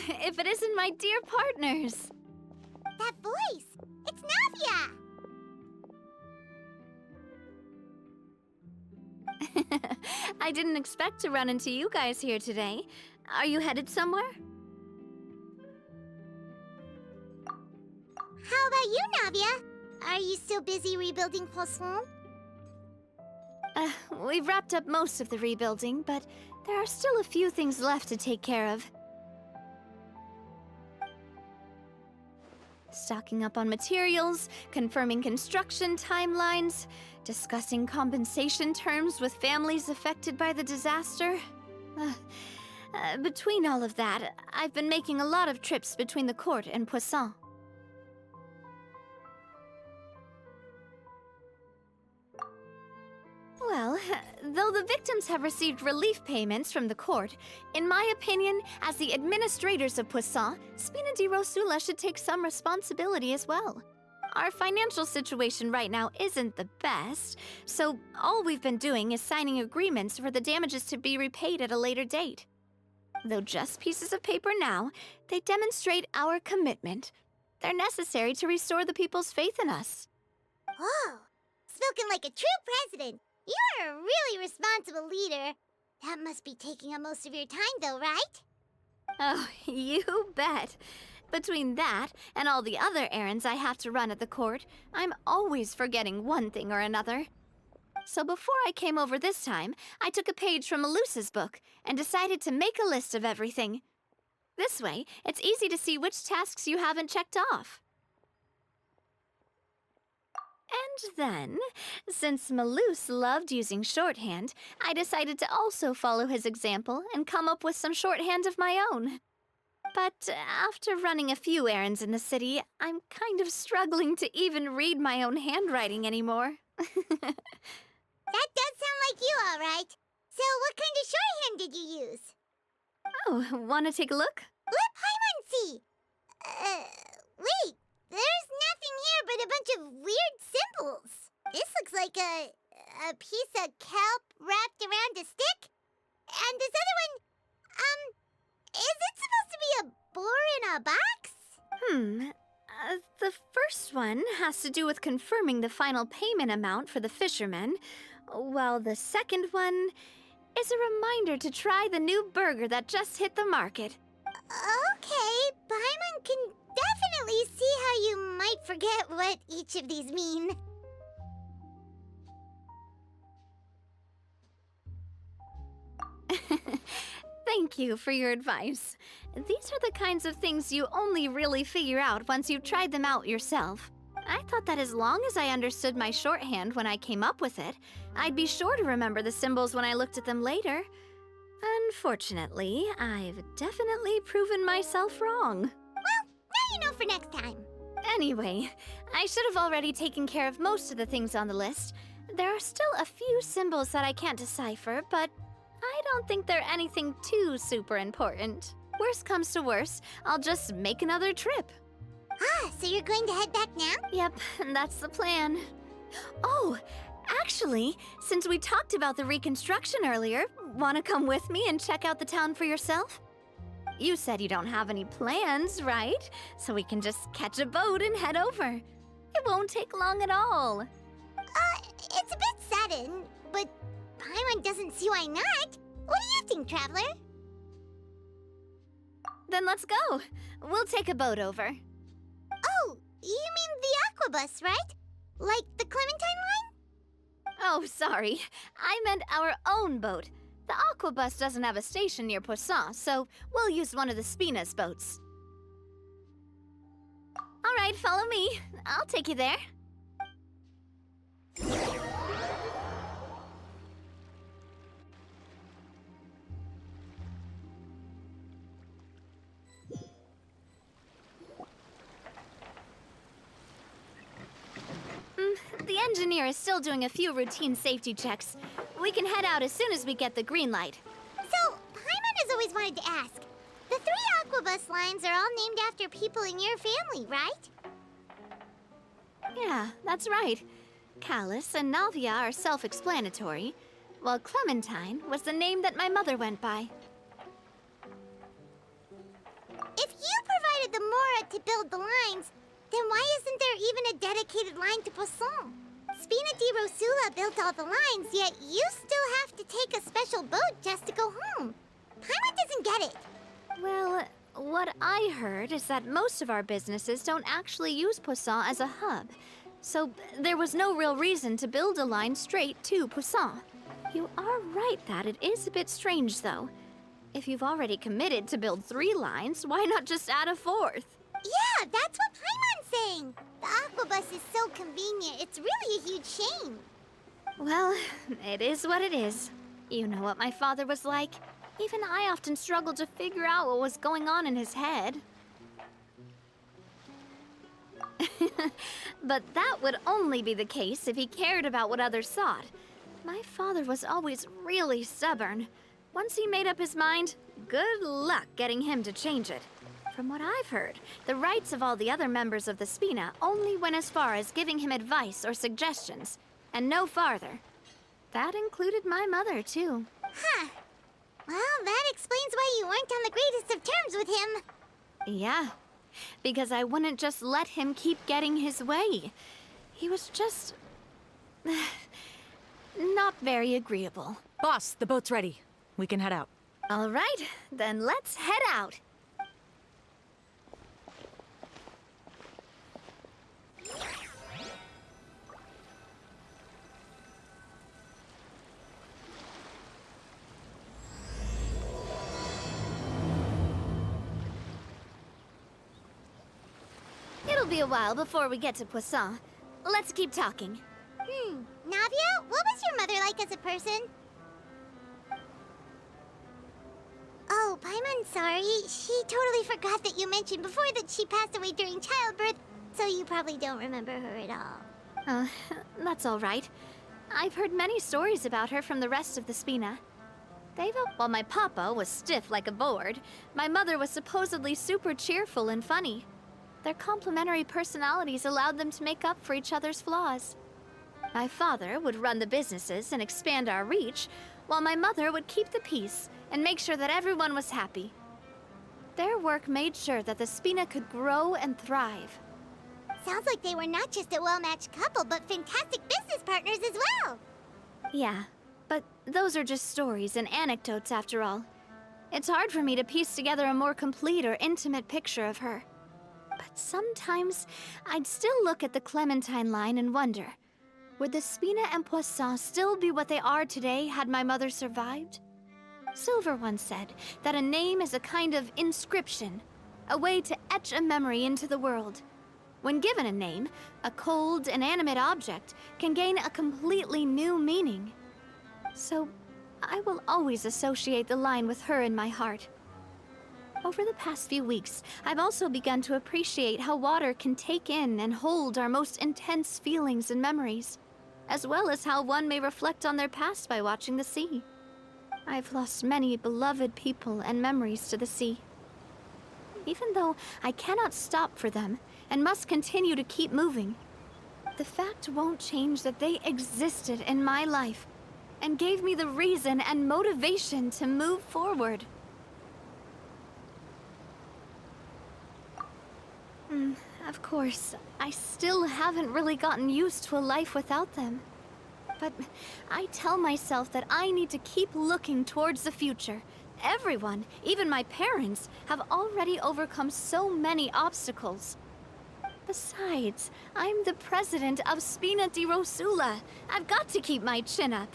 if it isn't my dear partners. That voice! It's Navia! I didn't expect to run into you guys here today. Are you headed somewhere? How about you, Navia? Are you still busy rebuilding Poisson? We've wrapped up most of the rebuilding, but there are still a few things left to take care of. Stocking up on materials, confirming construction timelines, discussing compensation terms with families affected by the disaster. Between all of that, I've been making a lot of trips between the court and Poisson. Well, though the victims have received relief payments from the court, in my opinion, as the administrators of Poisson, Spina di Rosula should take some responsibility as well. Our financial situation right now isn't the best, so all we've been doing is signing agreements for the damages to be repaid at a later date. Though just pieces of paper now, they demonstrate our commitment. They're necessary to restore the people's faith in us. Oh, spoken like a true president. You're a really responsible leader. That must be taking up most of your time, though, right? Oh, you bet. Between that and all the other errands I have to run at the court, I'm always forgetting one thing or another. So before I came over this time, I took a page from Melusa's book and decided to make a list of everything. This way, it's easy to see which tasks you haven't checked off. And then, since Melus loved using shorthand, I decided to also follow his example and come up with some shorthand of my own. But after running a few errands in the city, I'm kind of struggling to even read my own handwriting anymore. That does sound like you, all right. So what kind of shorthand did you use? Oh, want to take a look? Let Paimon see. Wait. There's nothing here but a bunch of weird symbols. This looks like a piece of kelp wrapped around a stick. And this other one, is it supposed to be a boar in a box? The first one has to do with confirming the final payment amount for the fishermen, while the second one is a reminder to try the new burger that just hit the market. Okay, Paimon can definitely see how you might forget what each of these mean. Thank you for your advice. These are the kinds of things you only really figure out once you've tried them out yourself. I thought that as long as I understood my shorthand when I came up with it, I'd be sure to remember the symbols when I looked at them later. Unfortunately, I've definitely proven myself wrong. Well, now you know for next time. Anyway, I should have already taken care of most of the things on the list. There are still a few symbols that I can't decipher, but I don't think they're anything too super important. Worst comes to worst, I'll just make another trip. Ah, so you're going to head back now? Yep, that's the plan. Oh, actually, since we talked about the reconstruction earlier, want to come with me and check out the town for yourself? You said you don't have any plans, right? So we can just catch a boat and head over. It won't take long at all. It's a bit sudden, but Paimon doesn't see why not. What do you think, Traveler? Then let's go. We'll take a boat over. Oh, you mean the Aquabus, right? Like the Clementine line? Oh, sorry. I meant our own boat. The Aquabus doesn't have a station near Poisson, so we'll use one of the Spina's boats. All right, follow me. I'll take you there. The engineer is still doing a few routine safety checks. We can head out as soon as we get the green light. So, Paimon has always wanted to ask. The 3 Aquabus lines are all named after people in your family, right? Yeah, that's right. Callus and Navia are self-explanatory, while Clementine was the name that my mother went by. Mora to build the lines, then why isn't there even a dedicated line to Poisson? Spina di Rosula built all the lines, yet you still have to take a special boat just to go home. Paimon doesn't get it. Well, what I heard is that most of our businesses don't actually use Poisson as a hub. So there was no real reason to build a line straight to Poisson. You are right that it is a bit strange, though. If you've already committed to build 3 lines, why not just add a 4th? Yeah, that's what Paimon's saying. The Aquabus is so convenient, it's really a huge shame. Well, it is what it is. You know what my father was like. Even I often struggled to figure out what was going on in his head. But that would only be the case if he cared about what others thought. My father was always really stubborn. Once he made up his mind, good luck getting him to change it. From what I've heard, the rights of all the other members of the Spina only went as far as giving him advice or suggestions, and no farther. That included my mother, too. Huh. Well, that explains why you weren't on the greatest of terms with him. Yeah, because I wouldn't just let him keep getting his way. He was just... not very agreeable. Boss, the boat's ready. We can head out. All right, then let's head out. It'll be a while before we get to Poisson. Let's keep talking. Navia, what was your mother like as a person? Oh, Paimon's sorry. She totally forgot that you mentioned before that she passed away during childbirth, so you probably don't remember her at all. That's all right. I've heard many stories about her from the rest of the Spina. While my papa was stiff like a board, my mother was supposedly super cheerful and funny. Their complementary personalities allowed them to make up for each other's flaws. My father would run the businesses and expand our reach, while my mother would keep the peace and make sure that everyone was happy. Their work made sure that the Spina could grow and thrive. Sounds like they were not just a well-matched couple, but fantastic business partners as well. Yeah, but those are just stories and anecdotes after all. It's hard for me to piece together a more complete or intimate picture of her. But sometimes I'd still look at the Clementine line and wonder, would the Spina and Poisson still be what they are today had my mother survived? Silver once said that a name is a kind of inscription, a way to etch a memory into the world. When given a name, a cold, inanimate object can gain a completely new meaning. So, I will always associate the line with her in my heart. Over the past few weeks, I've also begun to appreciate how water can take in and hold our most intense feelings and memories, as well as how one may reflect on their past by watching the sea. I've lost many beloved people and memories to the sea. Even though I cannot stop for them and must continue to keep moving, the fact won't change that they existed in my life and gave me the reason and motivation to move forward. Of course, I still haven't really gotten used to a life without them. But I tell myself that I need to keep looking towards the future. Everyone, even my parents, have already overcome so many obstacles. Besides, I'm the president of Spina di Rosula. I've got to keep my chin up.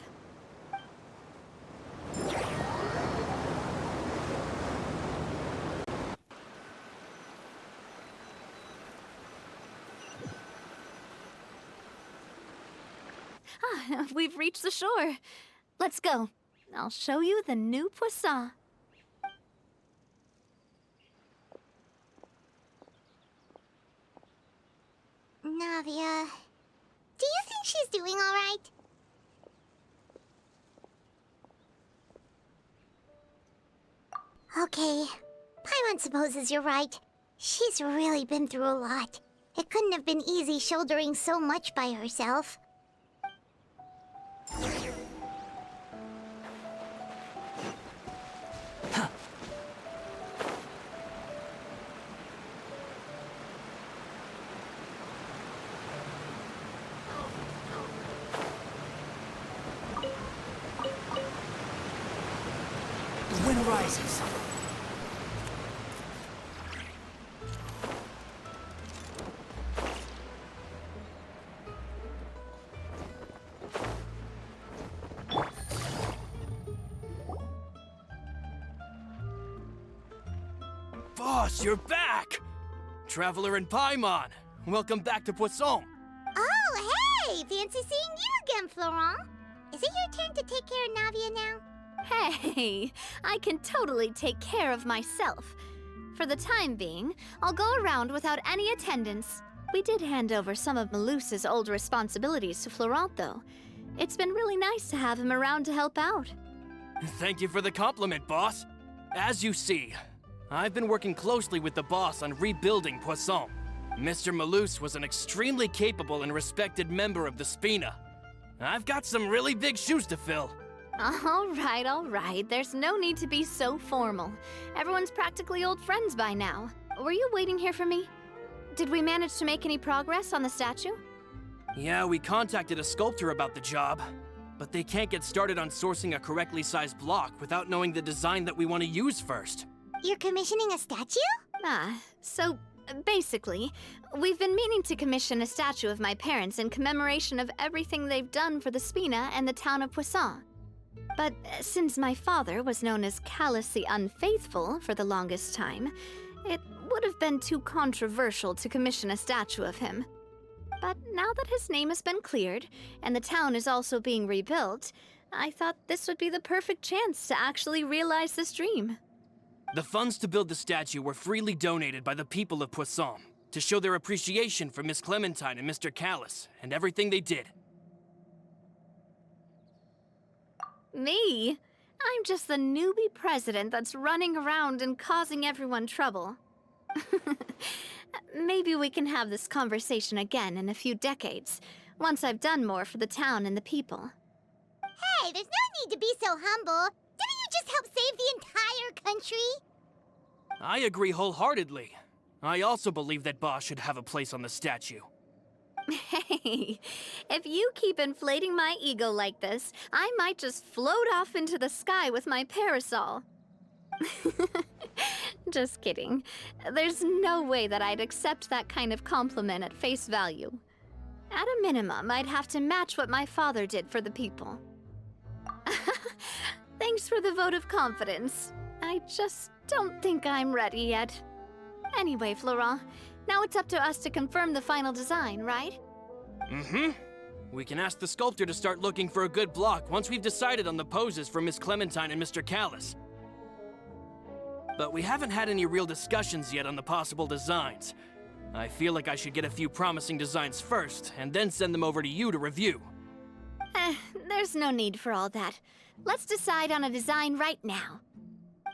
We've reached the shore. Let's go. I'll show you the new Poisson. Navia, do you think she's doing all right? Okay, Paimon supposes you're right. She's really been through a lot. It couldn't have been easy shouldering so much by herself. wind rises. Boss, you're back! Traveler and Paimon, welcome back to Poisson. Oh, hey! Fancy seeing you again, Florent. Is it your turn to take care of Navia now? Hey, I can totally take care of myself. For the time being, I'll go around without any attendance. We did hand over some of Malus's old responsibilities to Florent, though. It's been really nice to have him around to help out. Thank you for the compliment, boss. As you see, I've been working closely with the boss on rebuilding Poisson. Mr. Malus was an extremely capable and respected member of the Spina. I've got some really big shoes to fill. All right. There's no need to be so formal. Everyone's practically old friends by now. Were you waiting here for me? Did we manage to make any progress on the statue? Yeah, we contacted a sculptor about the job, but they can't get started on sourcing a correctly sized block without knowing the design that we want to use first. You're commissioning a statue? So basically, we've been meaning to commission a statue of my parents in commemoration of everything they've done for the Spina and the town of Poisson. But since my father was known as Callus the Unfaithful for the longest time, it would have been too controversial to commission a statue of him. But now that his name has been cleared, and the town is also being rebuilt, I thought this would be the perfect chance to actually realize this dream. The funds to build the statue were freely donated by the people of Poisson to show their appreciation for Miss Clementine and Mr. Callus and everything they did. Me? I'm just the newbie president that's running around and causing everyone trouble. Maybe we can have this conversation again in a few decades, once I've done more for the town and the people. Hey, there's no need to be so humble. Didn't you just help save the entire country? I agree wholeheartedly. I also believe that Boss should have a place on the statue. Hey, if you keep inflating my ego like this, I might just float off into the sky with my parasol. Just kidding. There's no way that I'd accept that kind of compliment at face value. At a minimum, I'd have to match what my father did for the people. Thanks for the vote of confidence. I just don't think I'm ready yet. Anyway, Florent, now it's up to us to confirm the final design, right? Mm-hmm. We can ask the sculptor to start looking for a good block once we've decided on the poses for Miss Clementine and Mr. Callus. But we haven't had any real discussions yet on the possible designs. I feel like I should get a few promising designs first, and then send them over to you to review. There's no need for all that. Let's decide on a design right now.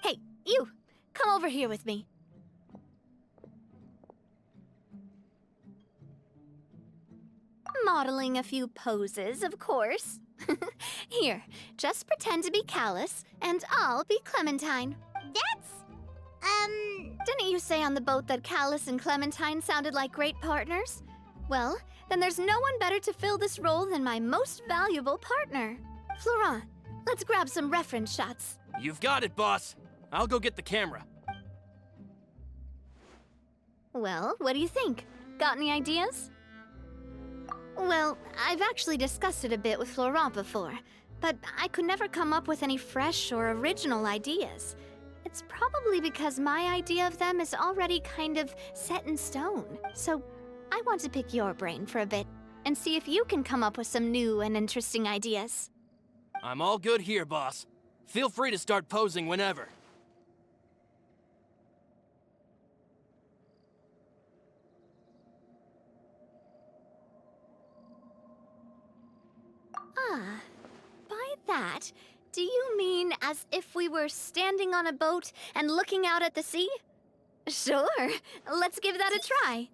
Hey, you! Come over here with me. Modeling a few poses, of course. Here, just pretend to be Callus, and I'll be Clementine. That's... Didn't you say on the boat that Callus and Clementine sounded like great partners? Well, then there's no one better to fill this role than my most valuable partner. Florent, let's grab some reference shots. You've got it, boss. I'll go get the camera. Well, what do you think? Got any ideas? Well, I've actually discussed it a bit with Florent before, but I could never come up with any fresh or original ideas. It's probably because my idea of them is already kind of set in stone. So I want to pick your brain for a bit and see if you can come up with some new and interesting ideas. I'm all good here, boss. Feel free to start posing whenever. Ah, by that, do you mean as if we were standing on a boat and looking out at the sea? Sure, let's give that a try.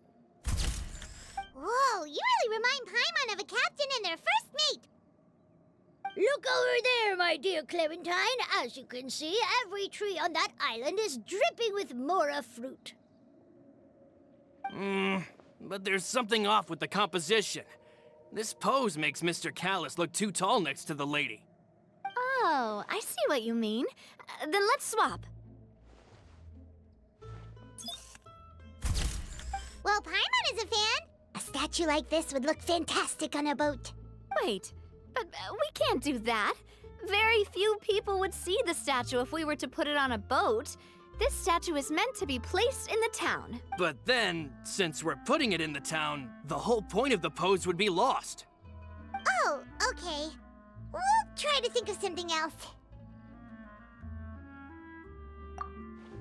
Whoa, you really remind Paimon of a captain and their first mate. Look over there, my dear Clementine. As you can see, every tree on that island is dripping with mora fruit. But there's something off with the composition. This pose makes Mr. Callus look too tall next to the lady. Oh, I see what you mean. Then let's swap. Well, Paimon is a fan. A statue like this would look fantastic on a boat. Wait, but we can't do that. Very few people would see the statue if we were to put it on a boat. This statue is meant to be placed in the town. But then, since we're putting it in the town, the whole point of the pose would be lost. Oh, okay. We'll try to think of something else.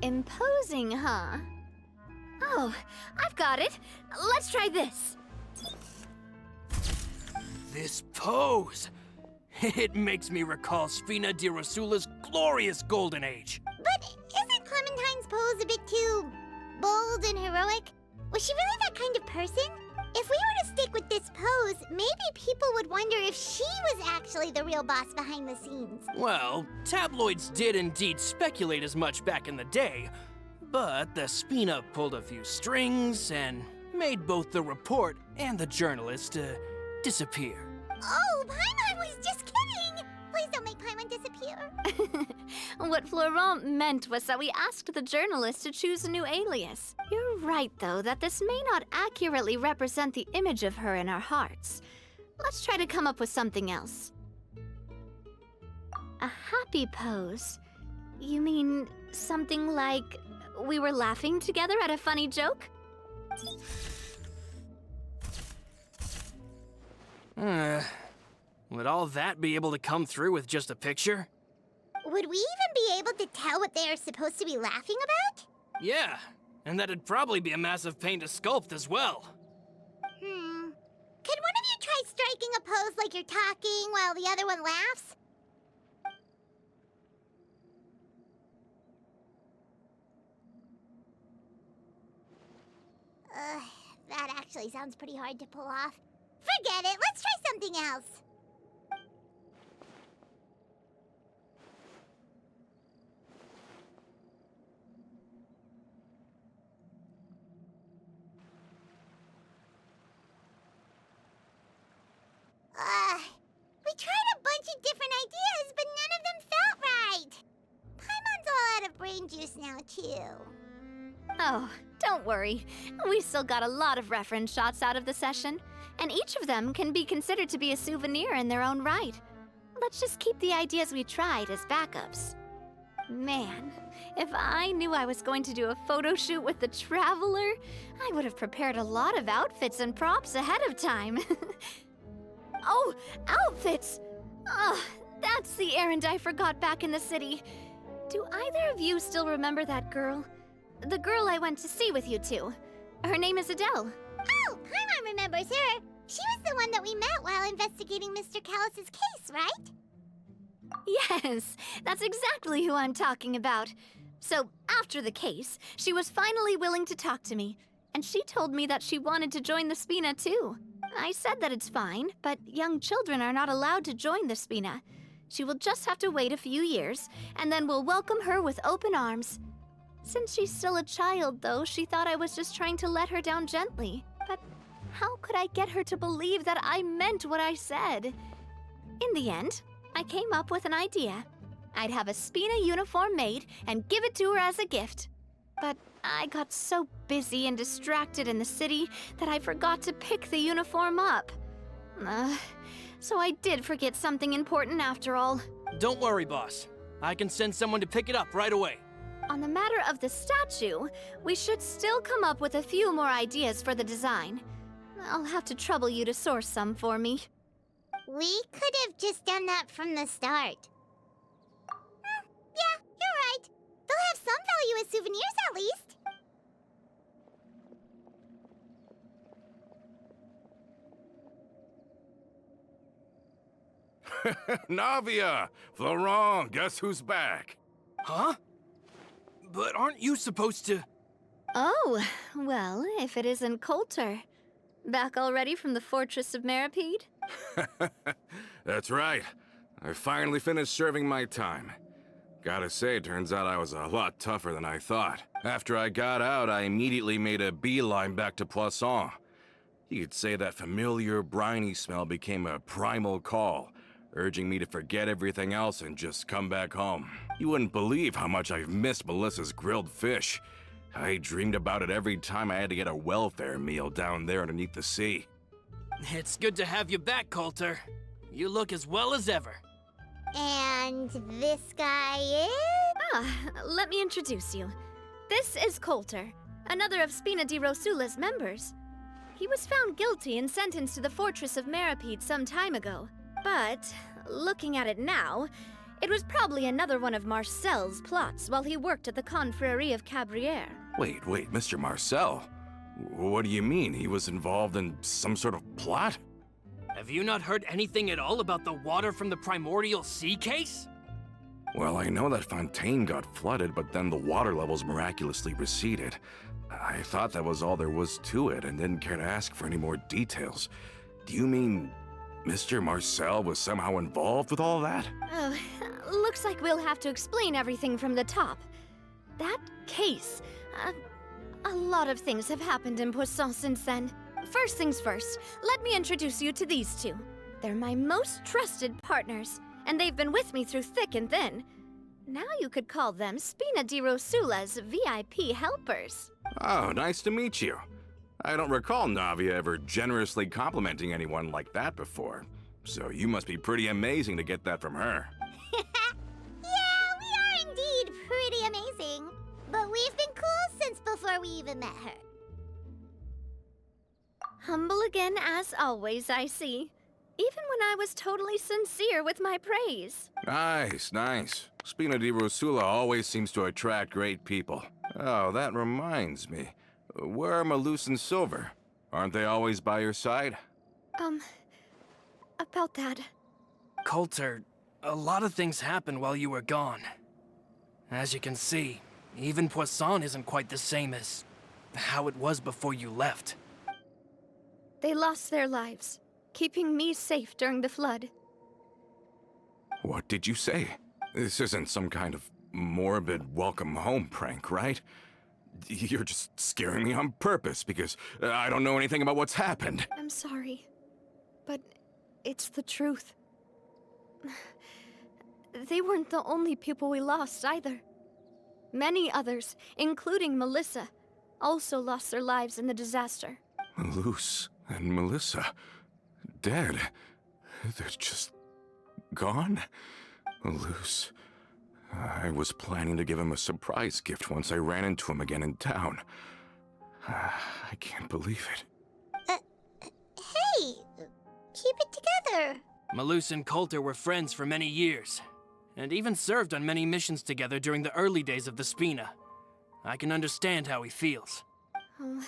Imposing, huh? Oh, I've got it. Let's try this. This pose! It makes me recall Spina di Rosula's glorious golden age. But isn't Clementine's pose a bit too bold and heroic? Was she really that kind of person? If we were to stick with this pose, maybe people would wonder if she was actually the real boss behind the scenes. Well, tabloids did indeed speculate as much back in the day, but the Spina pulled a few strings and made both the report and the journalist disappear. Oh, Paimon was just kidding! Please don't make Paimon disappear. What Florent meant was that we asked the journalist to choose a new alias. You're right, though, that this may not accurately represent the image of her in our hearts. Let's try to come up with something else. A happy pose? You mean something like we were laughing together at a funny joke? Would all that be able to come through with just a picture? Would we even be able to tell what they are supposed to be laughing about? Yeah, and that'd probably be a massive pain to sculpt as well. Could one of you try striking a pose like you're talking while the other one laughs? That actually sounds pretty hard to pull off. Forget it, let's try something else. We tried a bunch of different ideas, but none of them felt right. Paimon's all out of brain juice now, too. Oh, don't worry. We still got a lot of reference shots out of the session, and each of them can be considered to be a souvenir in their own right. Let's just keep the ideas we tried as backups. Man, if I knew I was going to do a photo shoot with the Traveler, I would have prepared a lot of outfits and props ahead of time. Oh, outfits! Oh, that's the errand I forgot back in the city. Do either of you still remember that girl? The girl I went to see with you two. Her name is Adele. Oh, Paimon remembers her. She was the one that we met while investigating Mr. Callus's case, right? Yes, that's exactly who I'm talking about. So, after the case, she was finally willing to talk to me, and she told me that she wanted to join the Spina too. I said that it's fine, but young children are not allowed to join the Spina. She will just have to wait a few years, and then we'll welcome her with open arms. Since she's still a child, though, she thought I was just trying to let her down gently. But how could I get her to believe that I meant what I said? In the end, I came up with an idea. I'd have a Spina uniform made and give it to her as a gift. But I got so busy and distracted in the city that I forgot to pick the uniform up. So I did forget something important after all. Don't worry, boss. I can send someone to pick it up right away. On the matter of the statue, we should still come up with a few more ideas for the design. I'll have to trouble you to source some for me. We could have just done that from the start. Yeah, you're right. They'll have some value as souvenirs at least. Navia! Florent, guess who's back? Huh? But aren't you supposed to... Oh, well, if it isn't Coulter. Back already from the Fortress of Meripede? That's right. I finally finished serving my time. Gotta say, turns out I was a lot tougher than I thought. After I got out, I immediately made a beeline back to Poisson. You could say that familiar, briny smell became a primal call, urging me to forget everything else and just come back home. You wouldn't believe how much I've missed Melissa's grilled fish. I dreamed about it every time I had to get a welfare meal down there underneath the sea. It's good to have you back, Coulter. You look as well as ever. And this guy is? Let me introduce you. This is Coulter, another of Spina di Rosula's members. He was found guilty and sentenced to the Fortress of Meripede some time ago. But, looking at it now, it was probably another one of Marcel's plots while he worked at the Confrérie of Cabrières. Wait, Mr. Marcel? What do you mean? He was involved in some sort of plot? Have you not heard anything at all about the water from the primordial sea case? Well, I know that Fontaine got flooded, but then the water levels miraculously receded. I thought that was all there was to it and didn't care to ask for any more details. Do you mean Mr. Marcel was somehow involved with all that? Oh, looks like we'll have to explain everything from the top. That case, a lot of things have happened in Poisson since then. First things first, let me introduce you to these two. They're my most trusted partners, and they've been with me through thick and thin. Now you could call them Spina di Rosula's VIP helpers. Oh, nice to meet you. I don't recall Navia ever generously complimenting anyone like that before. So you must be pretty amazing to get that from her. Yeah, we are indeed pretty amazing. But we've been cool since before we even met her. Humble again as always, I see. Even when I was totally sincere with my praise. Nice. Spina di Rosula always seems to attract great people. Oh, that reminds me. Where are Malus and Silver? Aren't they always by your side? About that. Coulter, a lot of things happened while you were gone. As you can see, even Poisson isn't quite the same as how it was before you left. They lost their lives, keeping me safe during the flood. What did you say? This isn't some kind of morbid welcome home prank, right? You're just scaring me on purpose because I don't know anything about what's happened. I'm sorry, but it's the truth. They weren't the only people we lost either. Many others, including Melissa, also lost their lives in the disaster. Malus and Melissa, dead. They're just gone? Malus. I was planning to give him a surprise gift once I ran into him again in town. I can't believe it. Hey, keep it together. Malus and Coulter were friends for many years, and even served on many missions together during the early days of the Spina. I can understand how he feels. Oh,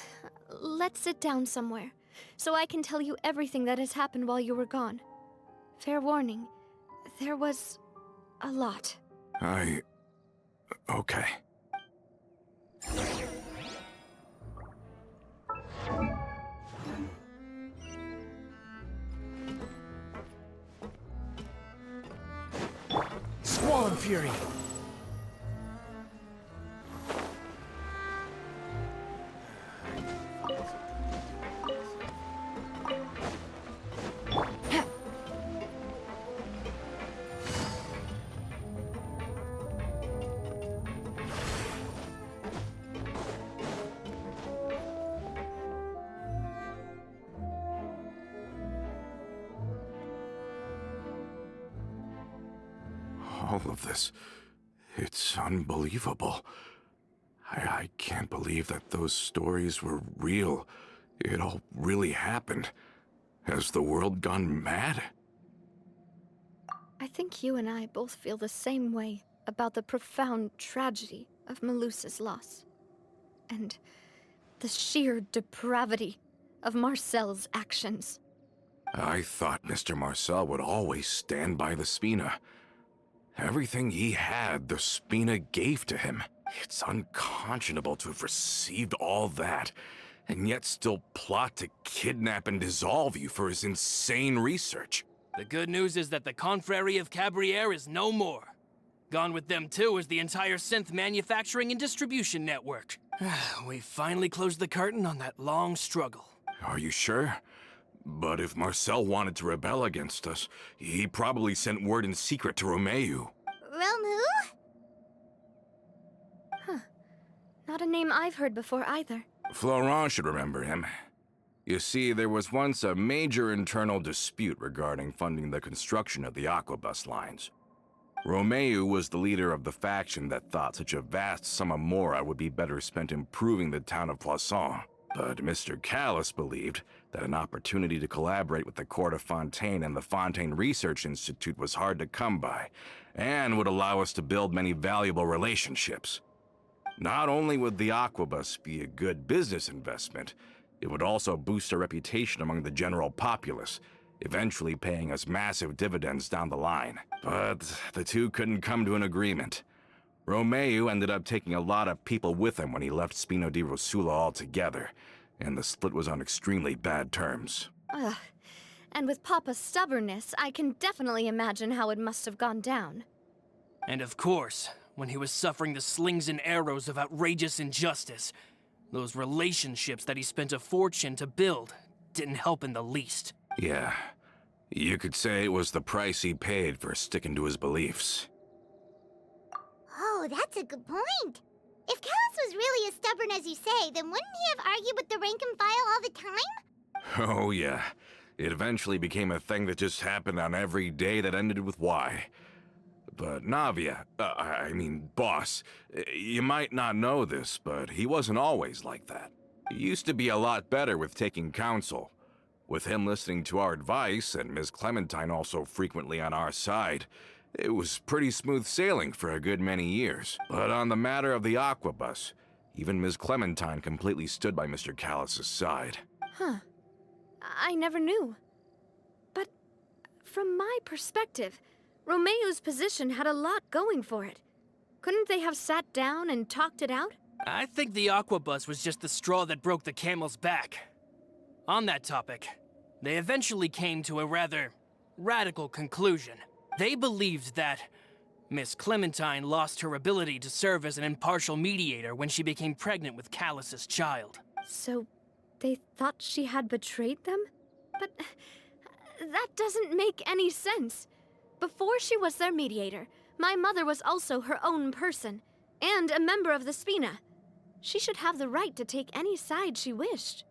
let's sit down somewhere, so I can tell you everything that has happened while you were gone. Fair warning, there was a lot. Okay. Swan Fury! All of this, it's unbelievable. I can't believe that those stories were real. It all really happened. Has the world gone mad? I think you and I both feel the same way about the profound tragedy of Melusa's loss. And the sheer depravity of Marcel's actions. I thought Mr. Marcel would always stand by the Spina. Everything he had, the Spina gave to him. It's unconscionable to have received all that, and yet still plot to kidnap and dissolve you for his insane research. The good news is that the Confrérie of Cabrières is no more. Gone with them too is the entire synth manufacturing and distribution network. We finally closed the curtain on that long struggle. Are you sure? But if Marcel wanted to rebel against us, he probably sent word in secret to Romeu. Romu? Not a name I've heard before either. Florent should remember him. You see, there was once a major internal dispute regarding funding the construction of the Aquabus lines. Romeu was the leader of the faction that thought such a vast sum of mora would be better spent improving the town of Poisson. But Mr. Callis believed that an opportunity to collaborate with the Court of Fontaine and the Fontaine Research Institute was hard to come by, and would allow us to build many valuable relationships. Not only would the Aquabus be a good business investment, it would also boost our reputation among the general populace, eventually paying us massive dividends down the line. But the two couldn't come to an agreement. Romeu ended up taking a lot of people with him when he left Spino di Rosula altogether, and the split was on extremely bad terms. Ugh. And with Papa's stubbornness, I can definitely imagine how it must have gone down. And of course, when he was suffering the slings and arrows of outrageous injustice, those relationships that he spent a fortune to build didn't help in the least. Yeah, you could say it was the price he paid for sticking to his beliefs. Oh, that's a good point. If Callus was really as stubborn as you say, then wouldn't he have argued with the rank and file all the time? Oh yeah, it eventually became a thing that just happened on every day that ended with Y. But Navia, boss, you might not know this, but he wasn't always like that. He used to be a lot better with taking counsel. With him listening to our advice, and Ms. Clementine also frequently on our side, it was pretty smooth sailing for a good many years. But on the matter of the Aquabus, even Ms. Clementine completely stood by Mr. Callus's side. Huh. I never knew. But from my perspective, Romeu's position had a lot going for it. Couldn't they have sat down and talked it out? I think the Aquabus was just the straw that broke the camel's back. On that topic, they eventually came to a rather radical conclusion. They believed that Miss Clementine lost her ability to serve as an impartial mediator when she became pregnant with Callus's child. So they thought she had betrayed them? But that doesn't make any sense. Before she was their mediator, my mother was also her own person, and a member of the Spina. She should have the right to take any side she wished.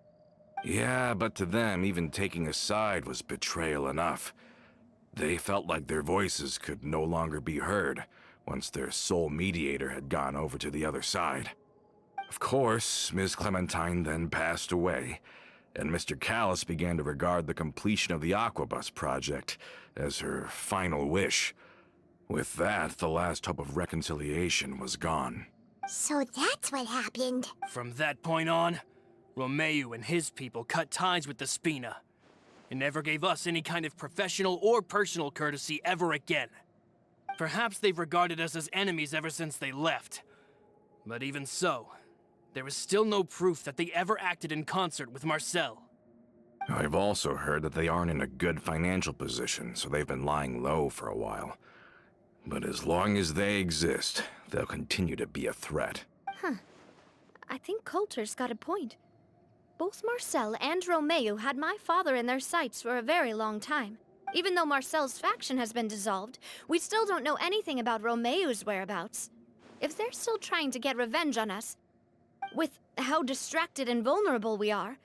Yeah, but to them, even taking a side was betrayal enough. They felt like their voices could no longer be heard once their sole mediator had gone over to the other side. Of course, Ms. Clementine then passed away, and Mr. Callus began to regard the completion of the Aquabus project as her final wish. With that, the last hope of reconciliation was gone. So that's what happened. From that point on, Romeu and his people cut ties with the Spina, and never gave us any kind of professional or personal courtesy ever again. Perhaps they've regarded us as enemies ever since they left. But even so, there is still no proof that they ever acted in concert with Marcel. I've also heard that they aren't in a good financial position, so they've been lying low for a while. But as long as they exist, they'll continue to be a threat. I think Coulter's got a point. Both Marcel and Romeu had my father in their sights for a very long time. Even though Marcel's faction has been dissolved, we still don't know anything about Romeu's whereabouts. If they're still trying to get revenge on us, with how distracted and vulnerable we are,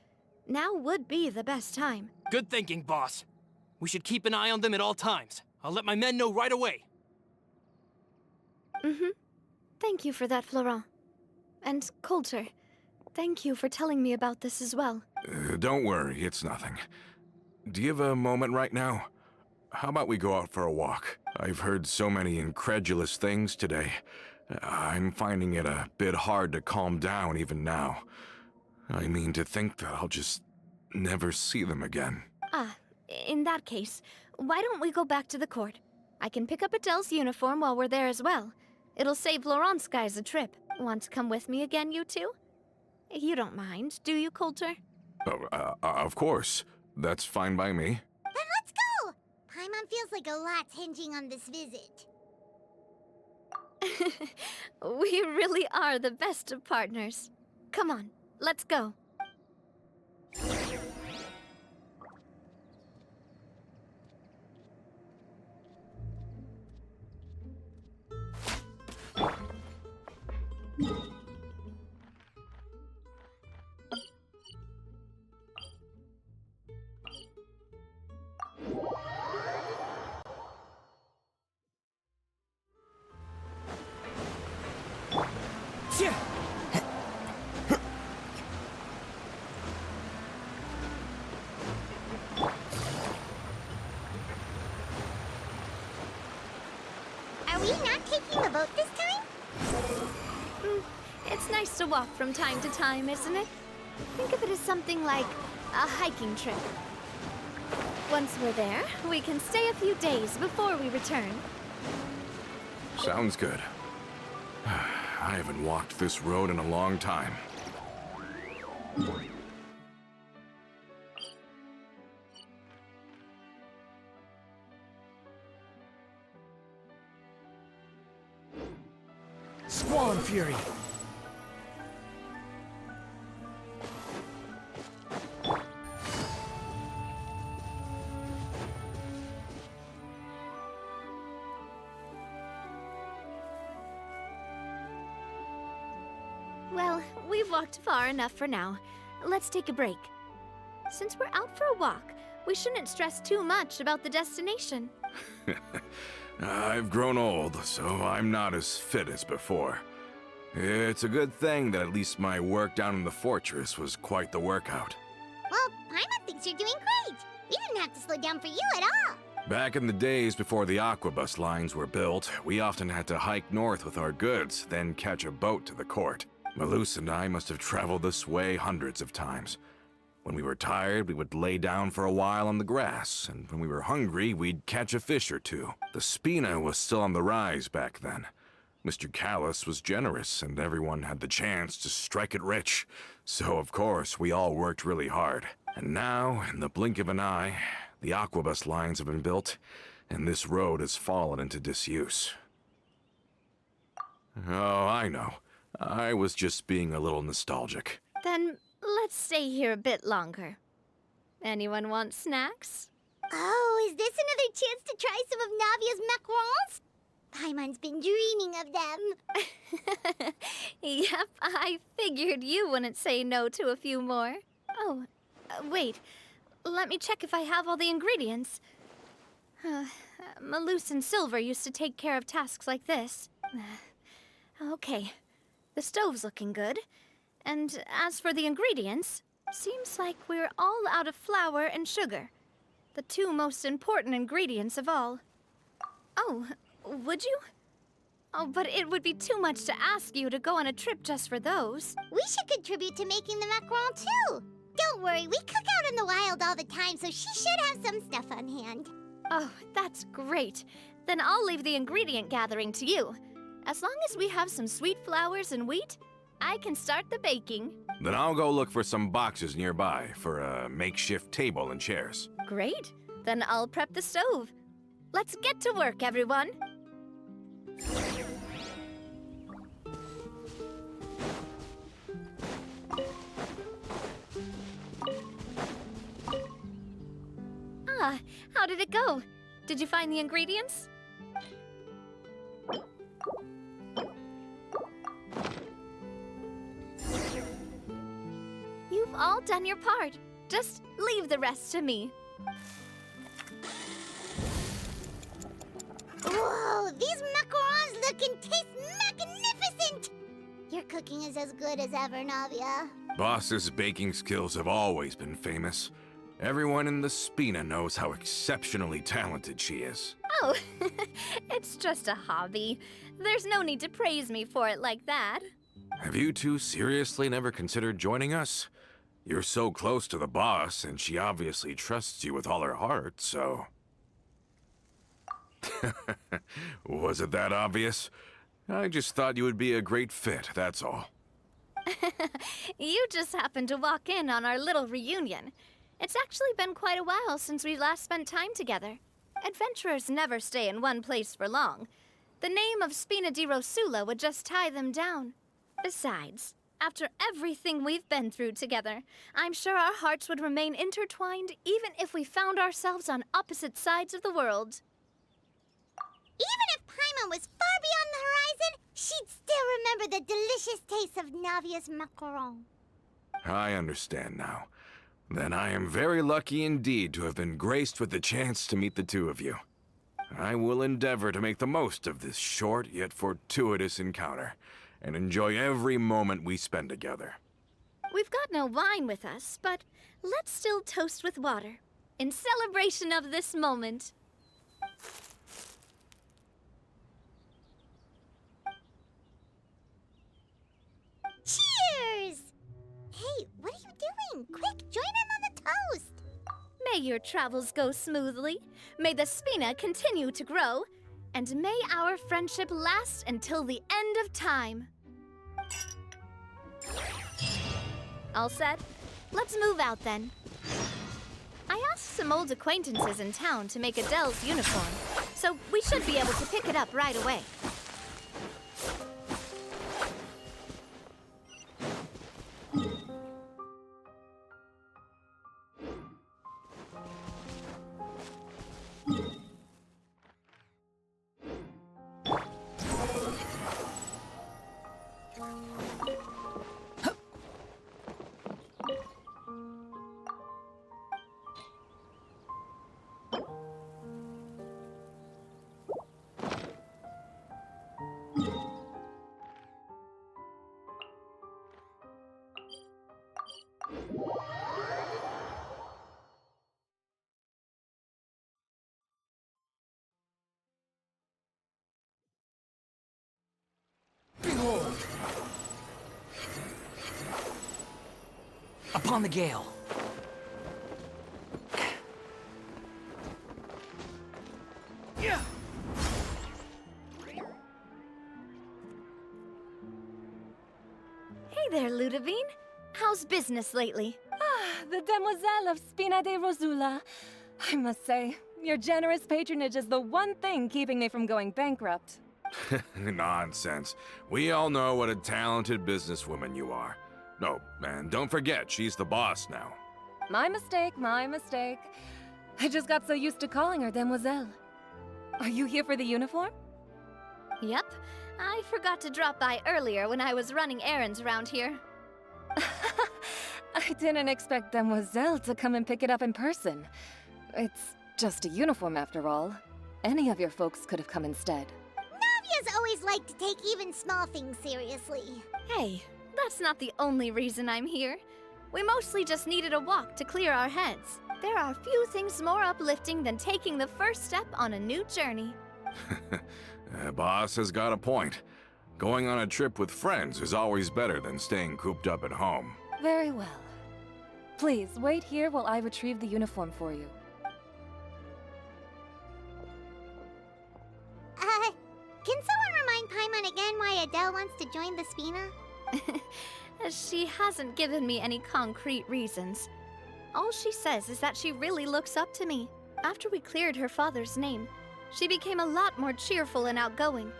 now would be the best time. Good thinking, boss. We should keep an eye on them at all times. I'll let my men know right away. Thank you for that, Florent. And Coulter, thank you for telling me about this as well. Don't worry, it's nothing. Do you have a moment right now? How about we go out for a walk? I've heard so many incredulous things today. I'm finding it a bit hard to calm down even now. I mean, to think that I'll just never see them again. In that case, why don't we go back to the court? I can pick up Adele's uniform while we're there as well. It'll save Laurent's guys a trip. Want to come with me again, you two? You don't mind, do you, Coulter? Of course. That's fine by me. Then let's go! Paimon feels like a lot's hinging on this visit. We really are the best of partners. Come on, let's go. Are we not taking the boat this time? It's nice to walk from time to time, isn't it? Think of it as something like a hiking trip. Once we're there, we can stay a few days before we return. Sounds good. I haven't walked this road in a long time. Squall Fury! Well, we've walked far enough for now. Let's take a break. Since we're out for a walk, we shouldn't stress too much about the destination. I've grown old, so I'm not as fit as before. It's a good thing that at least my work down in the fortress was quite the workout. Well, Paimon thinks you're doing great. We didn't have to slow down for you at all. Back in the days before the aquabus lines were built, we often had to hike north with our goods, then catch a boat to the court. Malus and I must have traveled this way hundreds of times. When we were tired, we would lay down for a while on the grass, and when we were hungry, we'd catch a fish or two. The Spina was still on the rise back then. Mr. Callis was generous, and everyone had the chance to strike it rich. So, of course, we all worked really hard. And now, in the blink of an eye, the aquabus lines have been built, and this road has fallen into disuse. Oh, I know. I was just being a little nostalgic. Then let's stay here a bit longer. Anyone want snacks? Oh, is this another chance to try some of Navia's macarons? Paimon's been dreaming of them. Yep, I figured you wouldn't say no to a few more. Oh, wait. Let me check if I have all the ingredients. Malus and Silver used to take care of tasks like this. Okay, the stove's looking good. And as for the ingredients, seems like we're all out of flour and sugar. The two most important ingredients of all. Oh, would you? Oh, but it would be too much to ask you to go on a trip just for those. We should contribute to making the macaron too. Don't worry, we cook out in the wild all the time, so she should have some stuff on hand. Oh, that's great. Then I'll leave the ingredient gathering to you. As long as we have some sweet flours and wheat, I can start the baking. Then I'll go look for some boxes nearby for a makeshift table and chairs. Great. Then I'll prep the stove. Let's get to work, everyone. Ah, how did it go? Did you find the ingredients? You've all done your part. Just leave the rest to me. Whoa, these macarons look and taste magnificent! Your cooking is as good as ever, Navia. Boss's baking skills have always been famous. Everyone in the Spina knows how exceptionally talented she is. Oh, it's just a hobby. There's no need to praise me for it like that. Have you two seriously never considered joining us? You're so close to the boss, and she obviously trusts you with all her heart, so... Was it that obvious? I just thought you would be a great fit, that's all. You just happened to walk in on our little reunion. It's actually been quite a while since we last spent time together. Adventurers never stay in one place for long. The name of Spina di Rosula would just tie them down. Besides, after everything we've been through together, I'm sure our hearts would remain intertwined even if we found ourselves on opposite sides of the world. Even if Paimon was far beyond the horizon, she'd still remember the delicious taste of Navia's macaron. I understand now. Then I am very lucky indeed to have been graced with the chance to meet the two of you. I will endeavor to make the most of this short yet fortuitous encounter, and enjoy every moment we spend together. We've got no wine with us, but let's still toast with water in celebration of this moment. Cheers! Hey, what are you doing? Quick, join in on the toast! May your travels go smoothly, may the Spina continue to grow, and may our friendship last until the end of time. All set? Let's move out then. I asked some old acquaintances in town to make Adele's uniform, so we should be able to pick it up right away. Upon the gale. Yeah. Hey there, Ludovine. How's business lately? The Demoiselle of Spina de Rosula. I must say, your generous patronage is the one thing keeping me from going bankrupt. Nonsense. We all know what a talented businesswoman you are. No, and don't forget, she's the boss now. My mistake, my mistake. I just got so used to calling her Demoiselle. Are you here for the uniform? Yep. I forgot to drop by earlier when I was running errands around here. I didn't expect Demoiselle to come and pick it up in person. It's just a uniform after all. Any of your folks could have come instead. Navia's always liked to take even small things seriously. Hey, that's not the only reason I'm here. We mostly just needed a walk to clear our heads. There are few things more uplifting than taking the first step on a new journey. Boss has got a point. Going on a trip with friends is always better than staying cooped up at home. Very well. Please, wait here while I retrieve the uniform for you. Can someone remind Paimon again why Adele wants to join the Spina? She hasn't given me any concrete reasons. All she says is that she really looks up to me. After we cleared her father's name, she became a lot more cheerful and outgoing.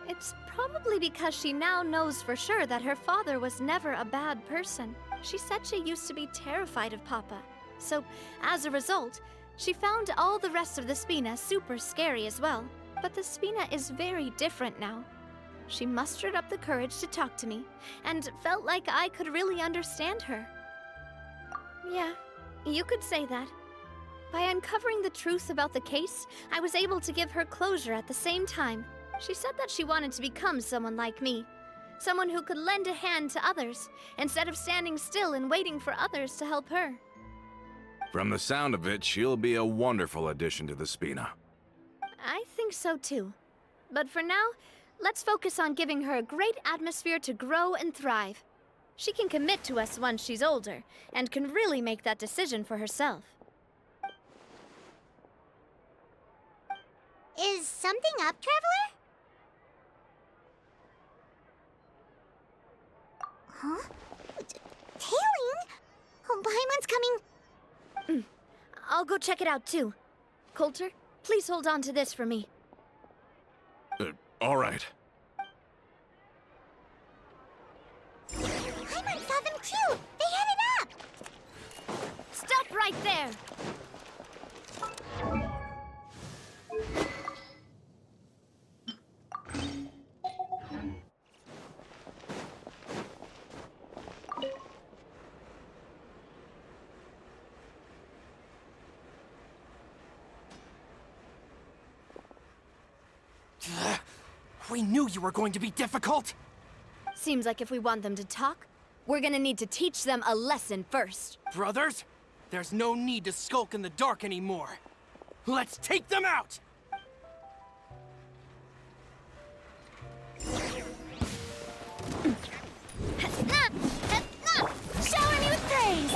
It's probably because she now knows for sure that her father was never a bad person. She said she used to be terrified of Papa. So, as a result, she found all the rest of the Spina super scary as well. But the Spina is very different now. She mustered up the courage to talk to me, and felt like I could really understand her. Yeah, you could say that. By uncovering the truth about the case, I was able to give her closure at the same time. She said that she wanted to become someone like me. Someone who could lend a hand to others, instead of standing still and waiting for others to help her. From the sound of it, she'll be a wonderful addition to the Spina. I think so too. But for now, let's focus on giving her a great atmosphere to grow and thrive. She can commit to us once she's older, and can really make that decision for herself. Is something up, Traveler? Huh? Tailing? Oh, Paimon's coming. I'll go check it out too. Coulter, please hold on to this for me. All right. Paimon saw them too! They headed up! Stop right there! We knew you were going to be difficult! Seems like if we want them to talk, we're gonna need to teach them a lesson first. Brothers, there's no need to skulk in the dark anymore. Let's take them out! Shower me with praise!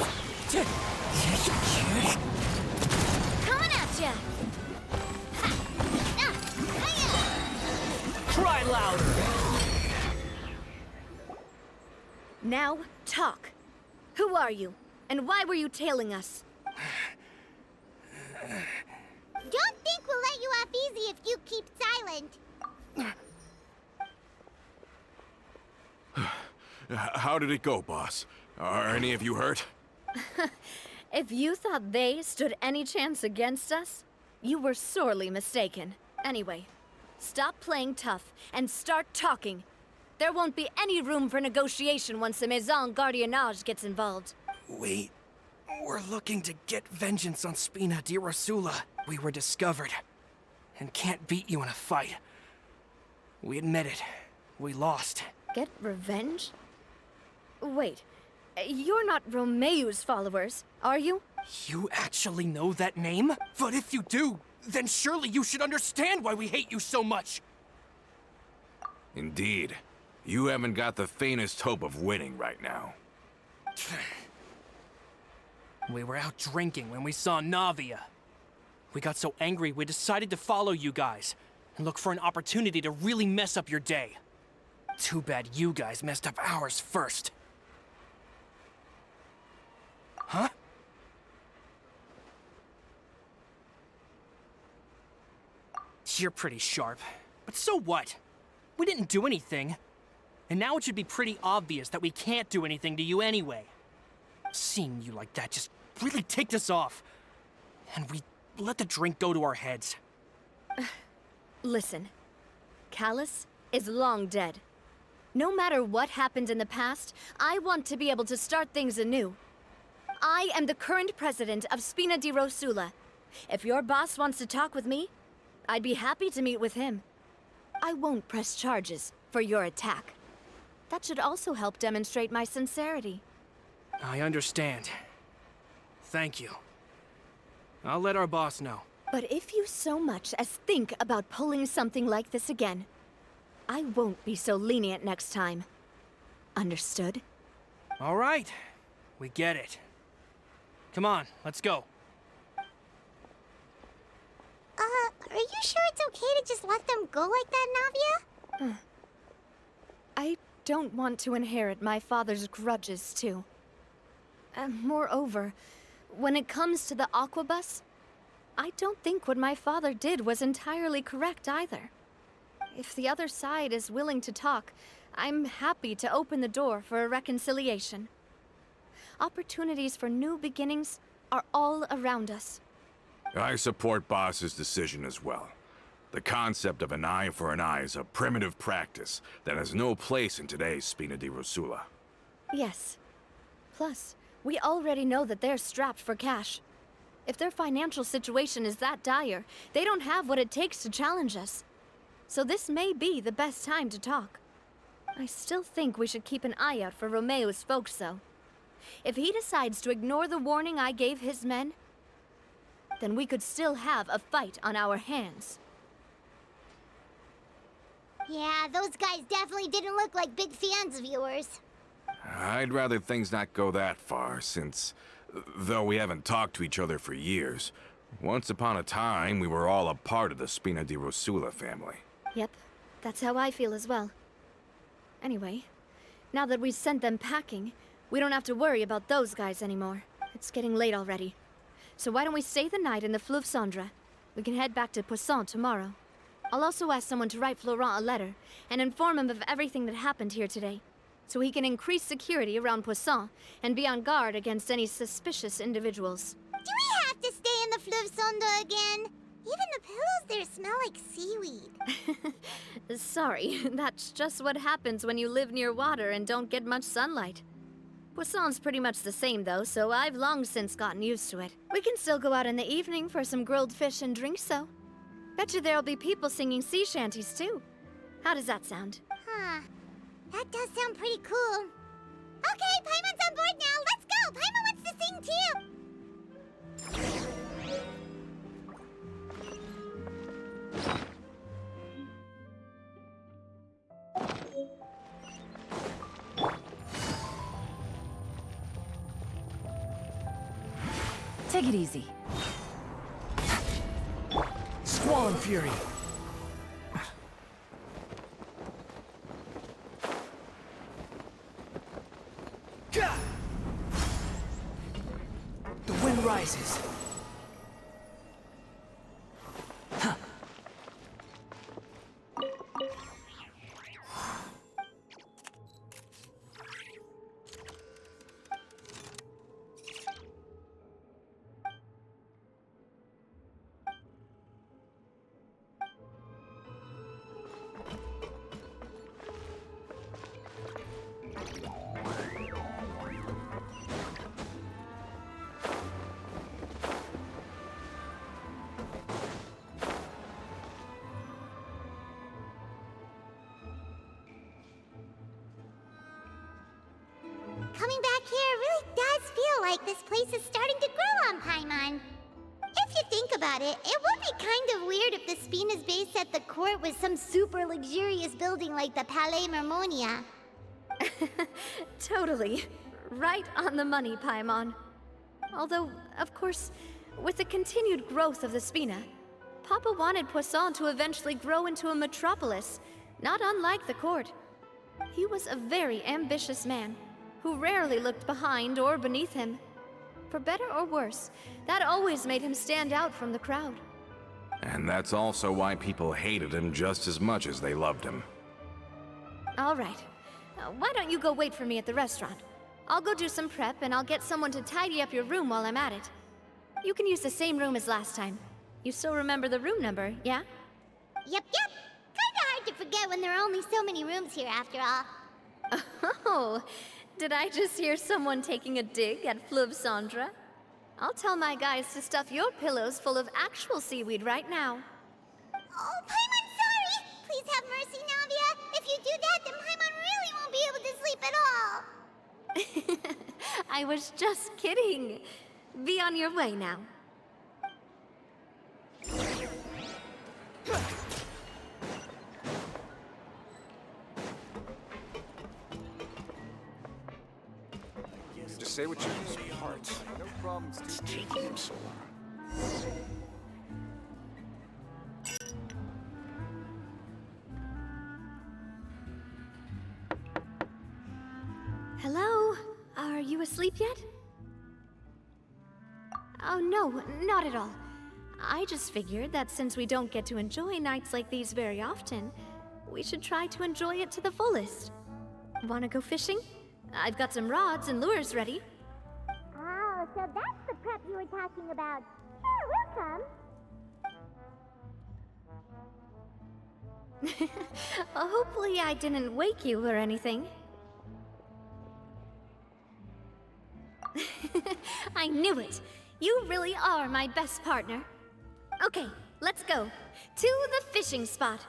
Coming at ya! Try louder! Now, talk. Who are you? And why were you tailing us? Don't think we'll let you off easy if you keep silent. How did it go, boss? Are any of you hurt? If you thought they stood any chance against us, you were sorely mistaken. Anyway, stop playing tough and start talking. There won't be any room for negotiation once the Maison Gardiennage gets involved. We're looking to get vengeance on Spina di Rosula. We were discovered, and can't beat you in a fight. We admit it. We lost. Get revenge? Wait, you're not Romeu's followers, are you? You actually know that name? But if you do, then surely you should understand why we hate you so much! Indeed. You haven't got the faintest hope of winning right now. We were out drinking when we saw Navia. We got so angry we decided to follow you guys and look for an opportunity to really mess up your day. Too bad you guys messed up ours first. Huh? You're pretty sharp, but so what? We didn't do anything. And now it should be pretty obvious that we can't do anything to you anyway. Seeing you like that just really ticked us off. And we let the drink go to our heads. Listen, Callus is long dead. No matter what happened in the past, I want to be able to start things anew. I am the current president of Spina di Rosula. If your boss wants to talk with me, I'd be happy to meet with him. I won't press charges for your attack. That should also help demonstrate my sincerity. I understand. Thank you. I'll let our boss know. But if you so much as think about pulling something like this again, I won't be so lenient next time. Understood? All right. We get it. Come on, let's go. Are you sure it's okay to just let them go like that, Navia? I don't want to inherit my father's grudges, too. Moreover, when it comes to the Aquabus, I don't think what my father did was entirely correct either. If the other side is willing to talk, I'm happy to open the door for a reconciliation. Opportunities for new beginnings are all around us. I support Boss's decision as well. The concept of an eye for an eye is a primitive practice that has no place in today's Spina di Rosula. Yes. Plus, we already know that they're strapped for cash. If their financial situation is that dire, they don't have what it takes to challenge us. So this may be the best time to talk. I still think we should keep an eye out for Romeu's folks, though. If he decides to ignore the warning I gave his men, then we could still have a fight on our hands. Yeah, those guys definitely didn't look like big fans of yours. I'd rather things not go that far, since, though we haven't talked to each other for years, once upon a time we were all a part of the Spina di Rosula family. Yep, that's how I feel as well. Anyway, now that we've sent them packing, we don't have to worry about those guys anymore. It's getting late already. So why don't we stay the night in the Fleuve Cendre? We can head back to Poisson tomorrow. I'll also ask someone to write Florent a letter and inform him of everything that happened here today, so he can increase security around Poisson and be on guard against any suspicious individuals. Do we have to stay in the Fleuve Cendre again? Even the pillows there smell like seaweed. Sorry, that's just what happens when you live near water and don't get much sunlight. Poisson's pretty much the same, though, so I've long since gotten used to it. We can still go out in the evening for some grilled fish and drinks, though. Bet you there'll be people singing sea shanties, too. How does that sound? Huh. That does sound pretty cool. Okay, Paimon's on board now. Let's go. Paimon wants to sing too. Take it easy. Squall and Fury. Gah! The wind rises. Huh. Coming back here really does feel like this place is starting to grow on Paimon. If you think about it, it would be kind of weird if the Spina's base at the court was some super luxurious building like the Palais Mermonia. Totally. Right on the money, Paimon. Although, of course, with the continued growth of the Spina, Papa wanted Poisson to eventually grow into a metropolis, not unlike the court. He was a very ambitious man, who rarely looked behind or beneath him. For better or worse, that always made him stand out from the crowd. And that's also why people hated him just as much as they loved him. All right. Why don't you go wait for me at the restaurant? I'll go do some prep, and I'll get someone to tidy up your room while I'm at it. You can use the same room as last time. You still remember the room number, yeah? Yep. Kinda hard to forget when there are only so many rooms here after all. Oh, did I just hear someone taking a dig at Fleuve Cendre? I'll tell my guys to stuff your pillows full of actual seaweed right now. Oh, Paimon, sorry! Please have mercy, Navia. If you do that, then Paimon really won't be able to sleep at all. I was just kidding. Be on your way now. Just say what you need. Heart. No problems. It's taking him so long. Hello? Are you asleep yet? Oh, no, not at all. I just figured that since we don't get to enjoy nights like these very often, we should try to enjoy it to the fullest. Wanna go fishing? I've got some rods and lures ready. Oh, so that's the prep you were talking about. Sure, we'll come. Hopefully I didn't wake you or anything. I knew it! You really are my best partner. Okay, let's go. To the fishing spot.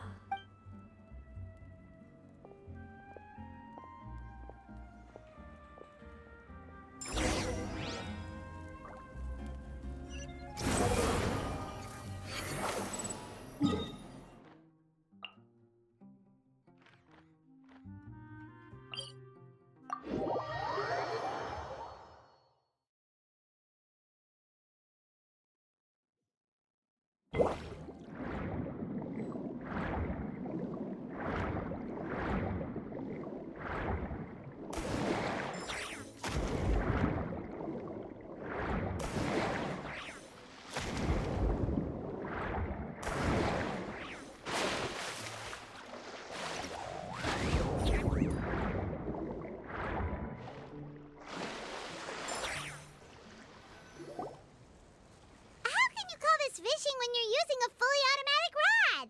Fishing when you're using a fully automatic rod.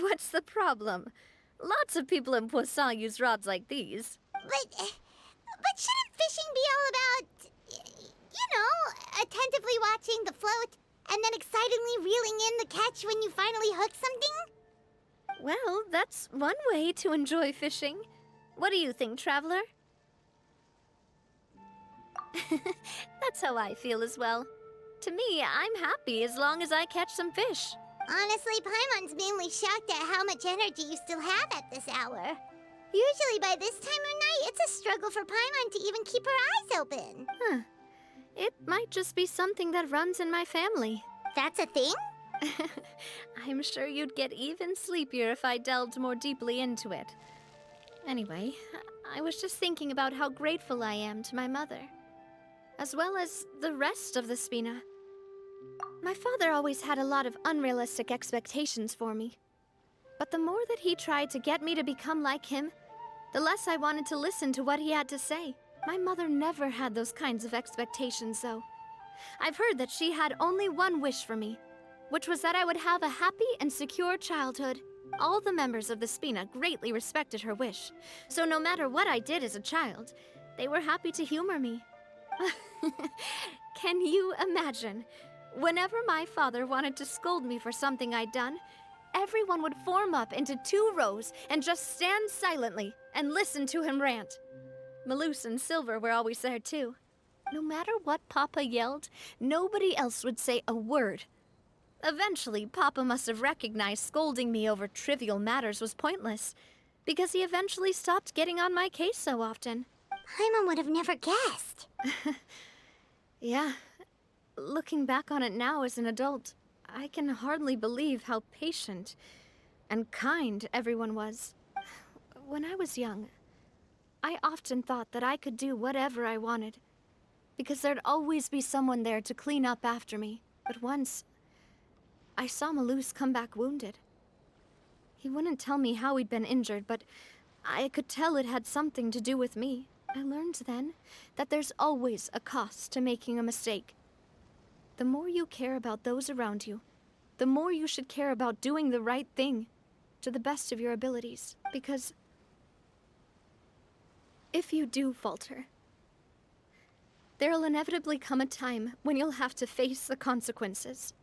What's the problem? Lots of people in Poisson use rods like these. But shouldn't fishing be all about, you know, attentively watching the float and then excitedly reeling in the catch when you finally hook something? Well, that's one way to enjoy fishing. What do you think, Traveler? That's how I feel as well. To me, I'm happy as long as I catch some fish. Honestly, Paimon's mainly shocked at how much energy you still have at this hour. Usually by this time of night, it's a struggle for Paimon to even keep her eyes open. Huh. It might just be something that runs in my family. That's a thing? I'm sure you'd get even sleepier if I delved more deeply into it. Anyway, I was just thinking about how grateful I am to my mother, as well as the rest of the Spina. My father always had a lot of unrealistic expectations for me. But the more that he tried to get me to become like him, the less I wanted to listen to what he had to say. My mother never had those kinds of expectations, though. I've heard that she had only one wish for me, which was that I would have a happy and secure childhood. All the members of the Spina greatly respected her wish, so no matter what I did as a child, they were happy to humor me. Can you imagine? Whenever my father wanted to scold me for something I'd done, everyone would form up into 2 rows and just stand silently and listen to him rant. Maloose and Silver were always there too. No matter what Papa yelled, nobody else would say a word. Eventually, Papa must have recognized scolding me over trivial matters was pointless, because he eventually stopped getting on my case so often. Paimon would have never guessed. Yeah. Looking back on it now as an adult, I can hardly believe how patient and kind everyone was. When I was young, I often thought that I could do whatever I wanted, because there'd always be someone there to clean up after me. But once, I saw Maloose come back wounded. He wouldn't tell me how he'd been injured, but I could tell it had something to do with me. I learned then that there's always a cost to making a mistake. The more you care about those around you, the more you should care about doing the right thing to the best of your abilities. Because if you do falter, there'll inevitably come a time when you'll have to face the consequences.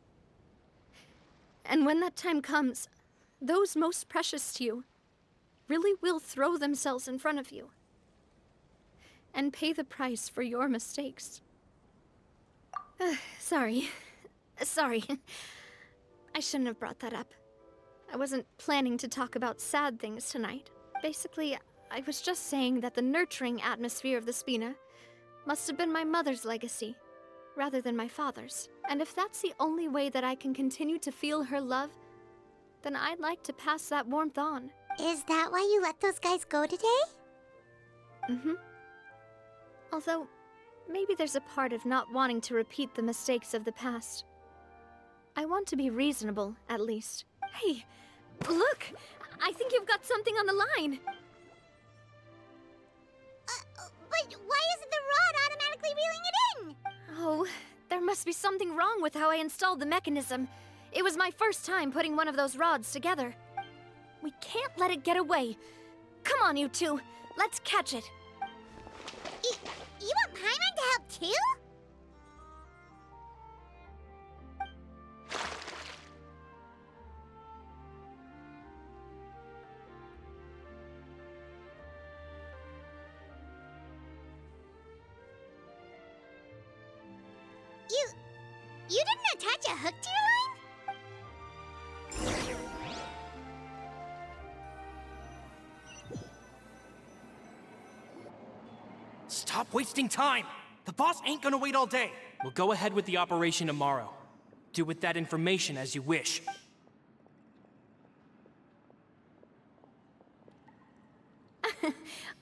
And when that time comes, those most precious to you really will throw themselves in front of you and pay the price for your mistakes. Sorry. I shouldn't have brought that up. I wasn't planning to talk about sad things tonight. Basically, I was just saying that the nurturing atmosphere of the Spina must have been my mother's legacy, rather than my father's. And if that's the only way that I can continue to feel her love, then I'd like to pass that warmth on. Is that why you let those guys go today? Mm-hmm. Although, maybe there's a part of not wanting to repeat the mistakes of the past. I want to be reasonable, at least. Hey, look! I think you've got something on the line! But why isn't the rod automatically reeling it in? Oh, there must be something wrong with how I installed the mechanism. It was my first time putting one of those rods together. We can't let it get away. Come on, you two. Let's catch it. You want Paimon to help too? You didn't attach a hook to your line? Stop wasting time! The boss ain't gonna wait all day. We'll go ahead with the operation tomorrow. Do with that information as you wish.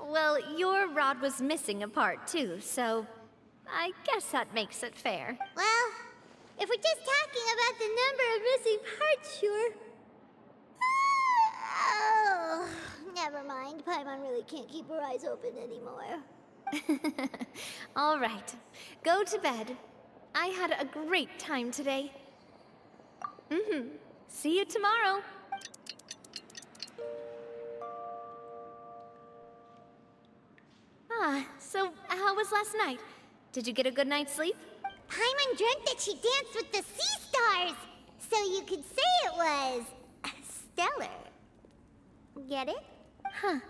Well, your rod was missing a part too, so I guess that makes it fair. Well, if we're just talking about the number of missing parts, sure. Oh, never mind. Paimon really can't keep her eyes open anymore. All right, go to bed. I had a great time today. See you tomorrow. So how was last night? Did you get a good night's sleep? Paimon dreamt that she danced with the sea stars, so you could say it was stellar. Get it? Huh.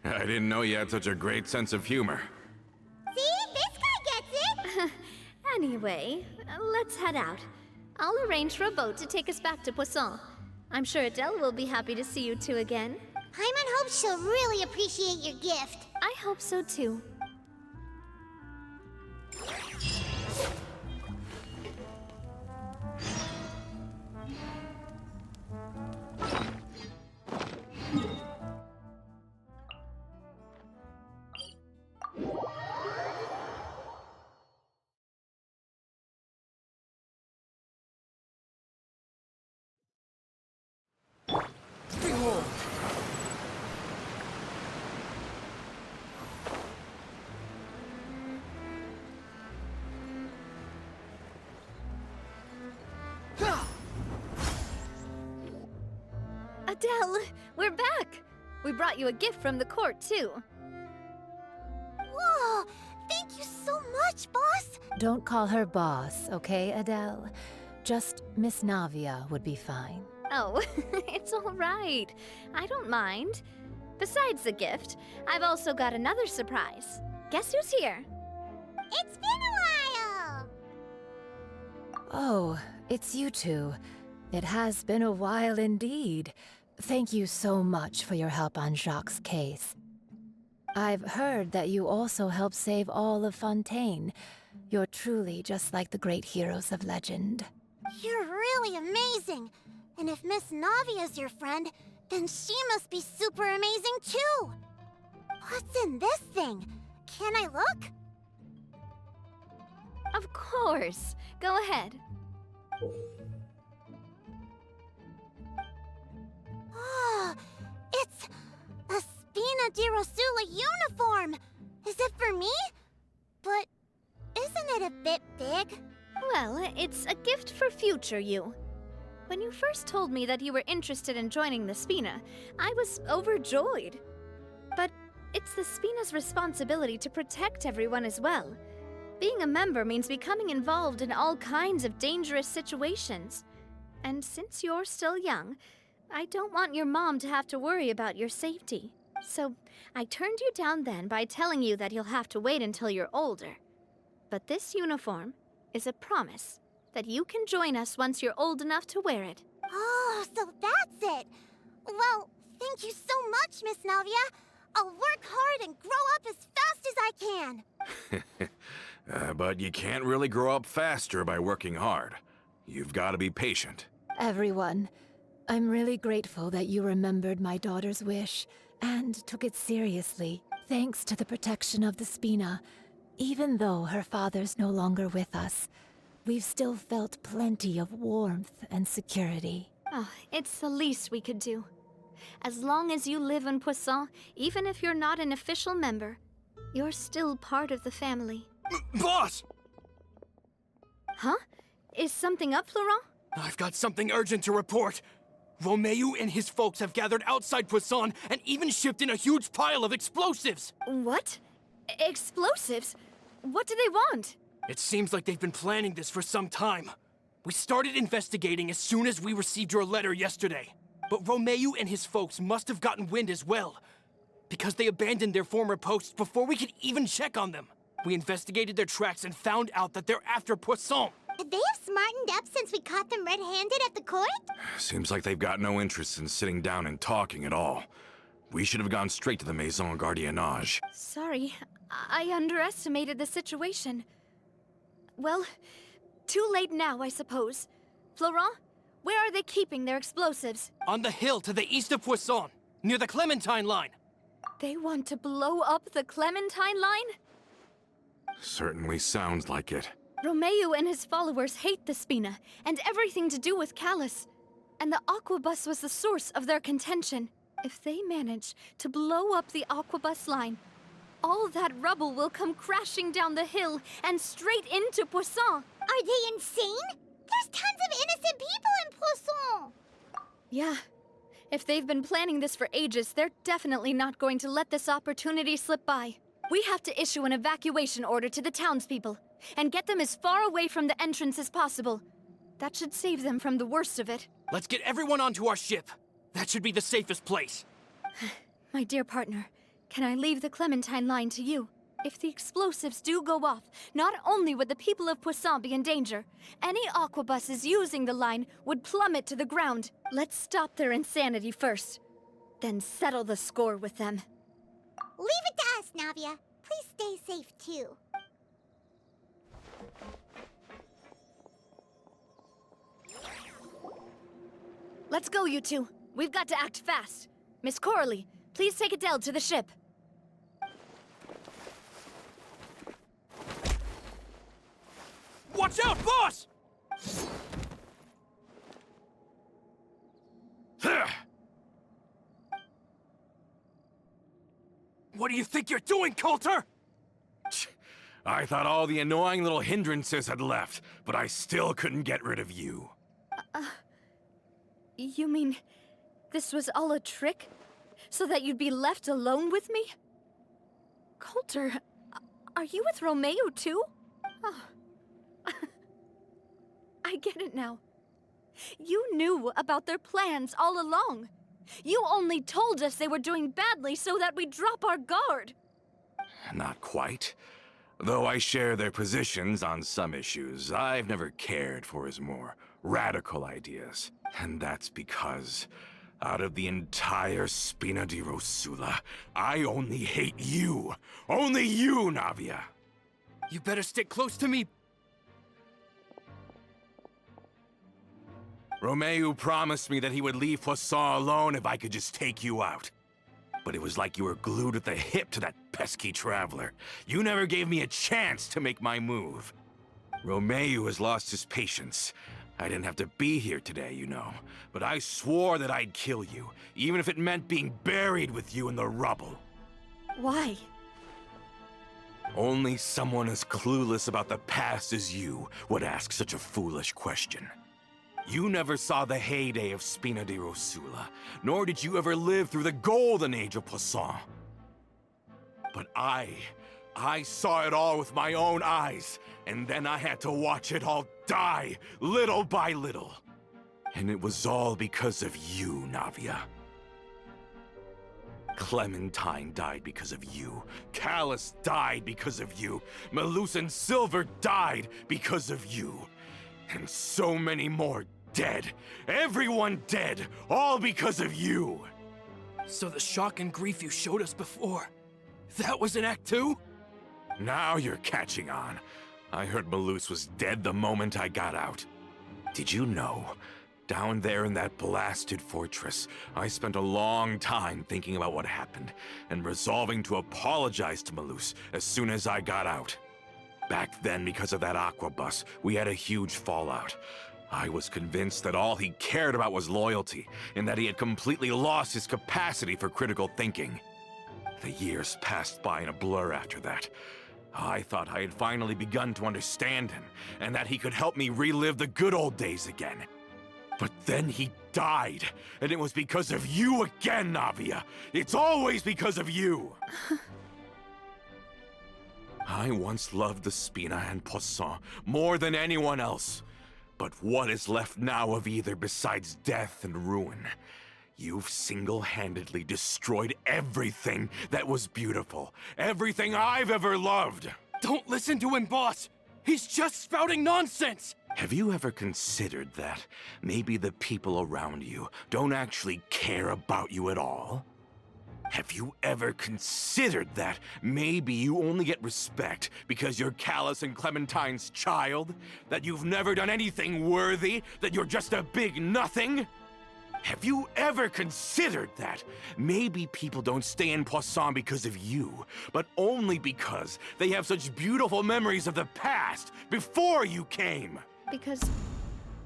I didn't know you had such a great sense of humor. See? This guy gets it! Anyway, let's head out. I'll arrange for a boat to take us back to Poisson. I'm sure Adele will be happy to see you two again. Paimon hopes she'll really appreciate your gift. I hope so too. Behold! Adele, we're back! We brought you a gift from the court, too. Whoa! Thank you so much, boss! Don't call her boss, okay, Adele? Just Miss Navia would be fine. Oh, it's all right. I don't mind. Besides the gift, I've also got another surprise. Guess who's here? It's been a while! Oh, it's you two. It has been a while indeed. Thank you so much for your help on Jacques' case. I've heard that you also helped save all of Fontaine. You're truly just like the great heroes of legend. You're really amazing! And if Miss Navia's your friend, then she must be super amazing too! What's in this thing? Can I look? Of course. Go ahead. Oh, it's a Spina di Rosula uniform! Is it for me? But isn't it a bit big? Well, it's a gift for future you. When you first told me that you were interested in joining the Spina, I was overjoyed. But it's the Spina's responsibility to protect everyone as well. Being a member means becoming involved in all kinds of dangerous situations. And since you're still young, I don't want your mom to have to worry about your safety. So I turned you down then by telling you that you'll have to wait until you're older. But this uniform is a promise that you can join us once you're old enough to wear it. Oh, so that's it! Well, thank you so much, Miss Navia. I'll work hard and grow up as fast as I can. But you can't really grow up faster by working hard. You've got to be patient. Everyone, I'm really grateful that you remembered my daughter's wish and took it seriously. Thanks to the protection of the Spina, even though her father's no longer with us, we've still felt plenty of warmth and security. Oh, it's the least we could do. As long as you live in Poisson, even if you're not an official member, you're still part of the family. Boss! Huh? Is something up, Florent? I've got something urgent to report. Romeu and his folks have gathered outside Poisson and even shipped in a huge pile of explosives. What? Explosives? What do they want? It seems like they've been planning this for some time. We started investigating as soon as we received your letter yesterday. But Romeu and his folks must have gotten wind as well, because they abandoned their former posts before we could even check on them. We investigated their tracks and found out that they're after Poisson. Could they have smartened up since we caught them red-handed at the court? Seems like they've got no interest in sitting down and talking at all. We should have gone straight to the Maison Gardiennage. Sorry, I underestimated the situation. Well, too late now, I suppose. Florent, where are they keeping their explosives? On the hill to the east of Poisson, near the Clementine line. They want to blow up the Clementine line? Certainly sounds like it. Romeu and his followers hate the Spina and everything to do with Callus. And the Aquabus was the source of their contention. If they manage to blow up the Aquabus line, all that rubble will come crashing down the hill and straight into Poisson. Are they insane? There's tons of innocent people in Poisson! Yeah. If they've been planning this for ages, they're definitely not going to let this opportunity slip by. We have to issue an evacuation order to the townspeople and get them as far away from the entrance as possible. That should save them from the worst of it. Let's get everyone onto our ship. That should be the safest place. My dear partner, can I leave the Clementine line to you? If the explosives do go off, not only would the people of Poisson be in danger, any aquabuses using the line would plummet to the ground. Let's stop their insanity first, then settle the score with them. Leave it to us, Navia. Please stay safe, too. Let's go, you two. We've got to act fast. Miss Coralie, please take Adele to the ship. Watch out, boss! What do you think you're doing, Coulter? I thought all the annoying little hindrances had left, but I still couldn't get rid of you. You mean this was all a trick? So that you'd be left alone with me? Coulter, are you with Romeo too? Oh. I get it now. You knew about their plans all along. You only told us they were doing badly so that we'd drop our guard. Not quite. Though I share their positions on some issues, I've never cared for his more radical ideas. And that's because, out of the entire Spina di Rosula, I only hate you. Only you, Navia. You better stick close to me. Romeo promised me that he would leave Poisson alone if I could just take you out. But it was like you were glued at the hip to that pesky traveler. You never gave me a chance to make my move. Romeo has lost his patience. I didn't have to be here today, you know, but I swore that I'd kill you, even if it meant being buried with you in the rubble. Why? Only someone as clueless about the past as you would ask such a foolish question. You never saw the heyday of Spina di Rosula, nor did you ever live through the golden age of Poisson. But I saw it all with my own eyes, and then I had to watch it all die, little by little. And it was all because of you, Navia. Clementine died because of you. Callus died because of you. Malus and Silver died because of you. And so many more dead. Everyone dead, all because of you. So the shock and grief you showed us before, that was in Act 2? Now you're catching on. I heard Malus was dead the moment I got out. Did you know? Down there in that blasted fortress, I spent a long time thinking about what happened, and resolving to apologize to Malus as soon as I got out. Back then, because of that aquabus, we had a huge fallout. I was convinced that all he cared about was loyalty, and that he had completely lost his capacity for critical thinking. The years passed by in a blur after that. I thought I had finally begun to understand him, and that he could help me relive the good old days again. But then he died, and it was because of you again, Navia. It's always because of you. I once loved the Spina and Poisson more than anyone else. But what is left now of either besides death and ruin? You've single-handedly destroyed everything that was beautiful. Everything I've ever loved. Don't listen to him, boss! He's just spouting nonsense! Have you ever considered that maybe the people around you don't actually care about you at all? Have you ever considered that maybe you only get respect because you're Callus and Clementine's child? That you've never done anything worthy? That you're just a big nothing? Have you ever considered that maybe people don't stay in Poisson because of you, but only because they have such beautiful memories of the past before you came? Because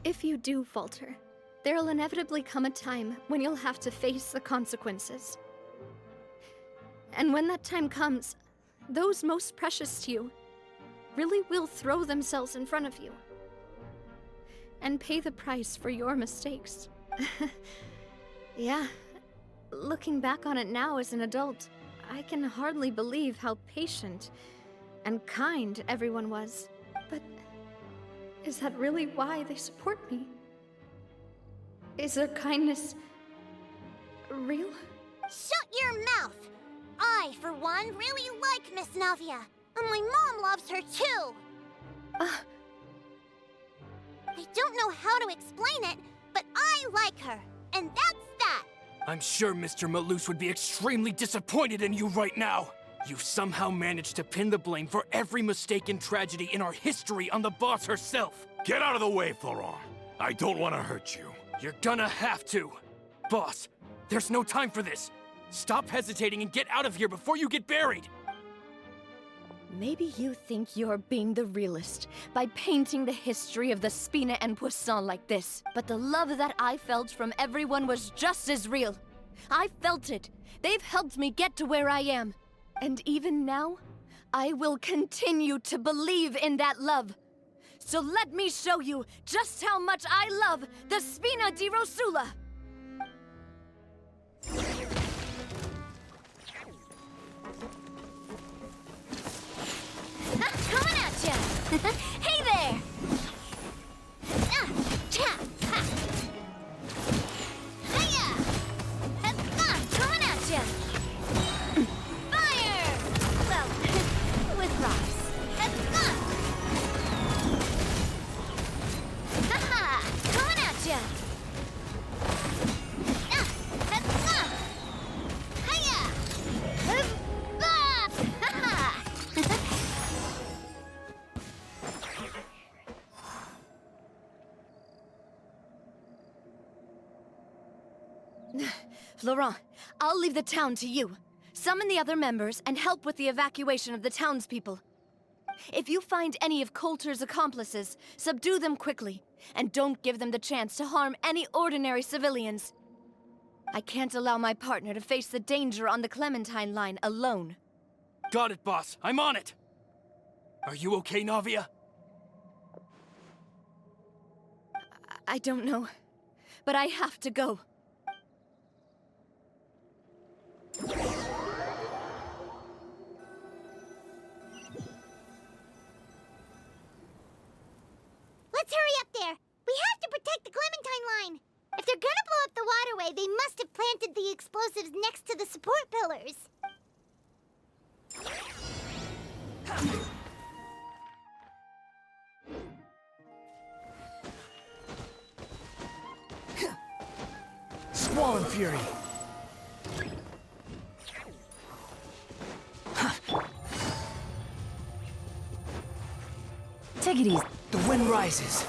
if you do falter, there'll inevitably come a time when you'll have to face the consequences. And when that time comes, those most precious to you really will throw themselves in front of you and pay the price for your mistakes. Yeah, looking back on it now as an adult, I can hardly believe how patient and kind everyone was. But Is that really why they support me? Is their kindness real? Shut your mouth! I, for one, really like Miss Navia. And my mom loves her too! I don't know how to explain it, but I like her. And that's that! I'm sure Mr. Malus would be extremely disappointed in you right now. You've somehow managed to pin the blame for every mistake and tragedy in our history on the boss herself. Get out of the way, Florent. I don't want to hurt you. You're gonna have to. Boss, there's no time for this. Stop hesitating and get out of here before you get buried. Maybe you think you're being the realist by painting the history of the Spina and Poisson like this. But the love that I felt from everyone was just as real. I felt it. They've helped me get to where I am. And even now, I will continue to believe in that love. So let me show you just how much I love the Spina di Rosula. Coming at ya! Hey there! Hiya! Coming at ya! Fire! Well, with rocks. Haha! Coming at ya! Hiya! Florent, I'll leave the town to you. Summon the other members and help with the evacuation of the townspeople. If you find any of Coulter's accomplices, subdue them quickly, and don't give them the chance to harm any ordinary civilians. I can't allow my partner to face the danger on the Clementine line alone. Got it, boss. I'm on it. Are you okay, Navia? I don't know, but I have to go. Let's hurry up there! We have to protect the Clementine line! If they're gonna blow up the waterway, they must have planted the explosives next to the support pillars. Squall and Fury. Take it easy. The wind rises.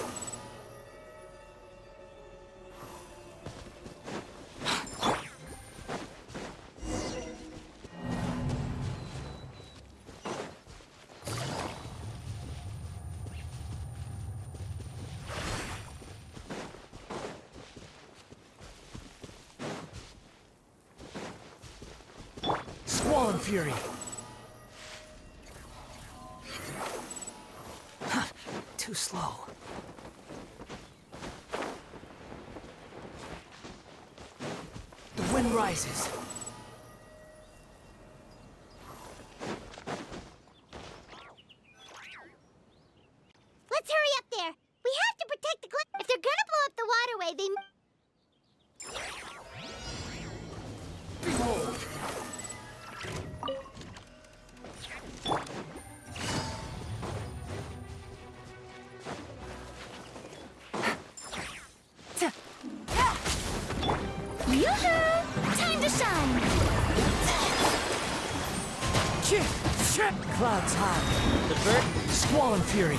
Squall and Fury. Too slow. The wind rises. Let's hurry up there! We have to protect the If they're gonna blow up the waterway, they... Behold! Yoo-hoo! Time to shine! Clouds high. The bird. Squall and Fury.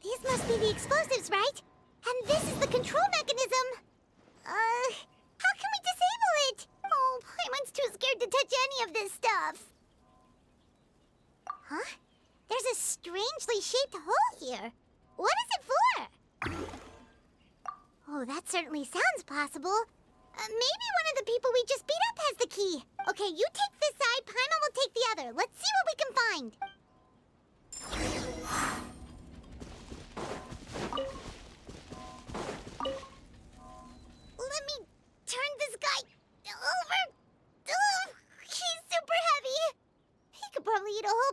These must be the explosives, right? And this is the control mechanism. How can we disable it? Oh, Paimon's too scared to touch any of this stuff. Huh? There's a strangely shaped hole here. What is it for? Oh, that certainly sounds possible. Maybe one of the people we just beat up has the key. Okay, you take this side, Paimon will take the other. Let's see what we can find. Let me turn this guy over. He's super heavy. He could probably eat a whole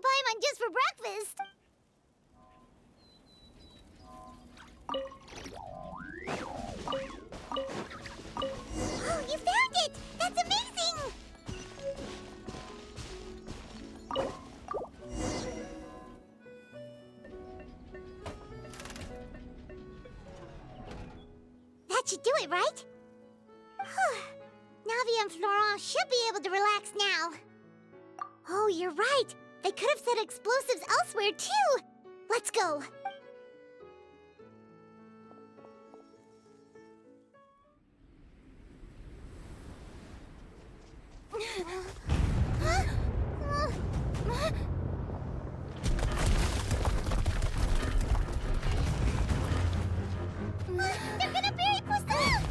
That should do it, right? Navia and Florent should be able to relax now. Oh, you're right. They could have set explosives elsewhere, too. Let's go. They're gonna bury Poisson!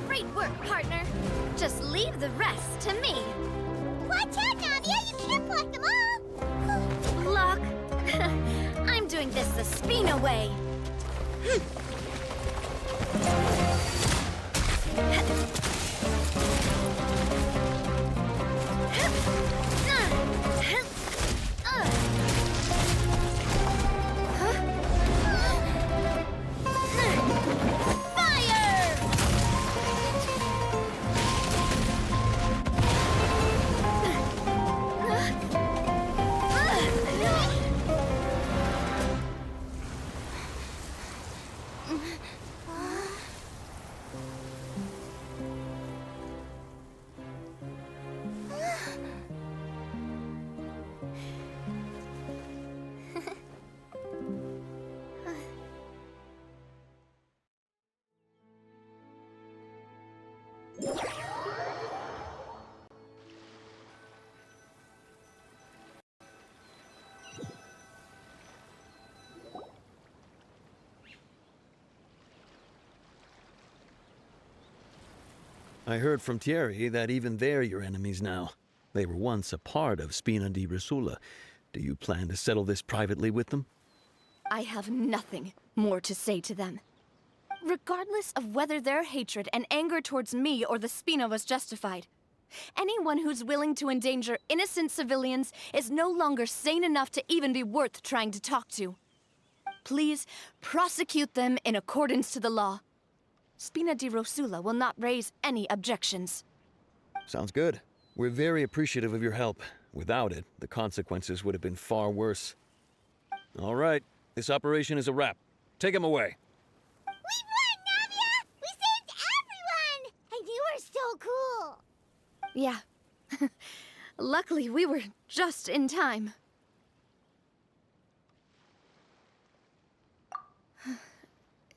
Great work, partner. Just leave the rest to me. Watch out, Navia! You can't block them all! Block. I'm doing this the Spina way. I heard from Thierry that even they're your enemies now. They were once a part of Spina di Rosula. Do you plan to settle this privately with them? I have nothing more to say to them. Regardless of whether their hatred and anger towards me or the Spina was justified, anyone who's willing to endanger innocent civilians is no longer sane enough to even be worth trying to talk to. Please prosecute them in accordance to the law. Spina di Rosula will not raise any objections. Sounds good. We're very appreciative of your help. Without it, the consequences would have been far worse. All right, this operation is a wrap. Take him away. We won, Navia! We saved everyone! And you were so cool! Yeah. Luckily, we were just in time.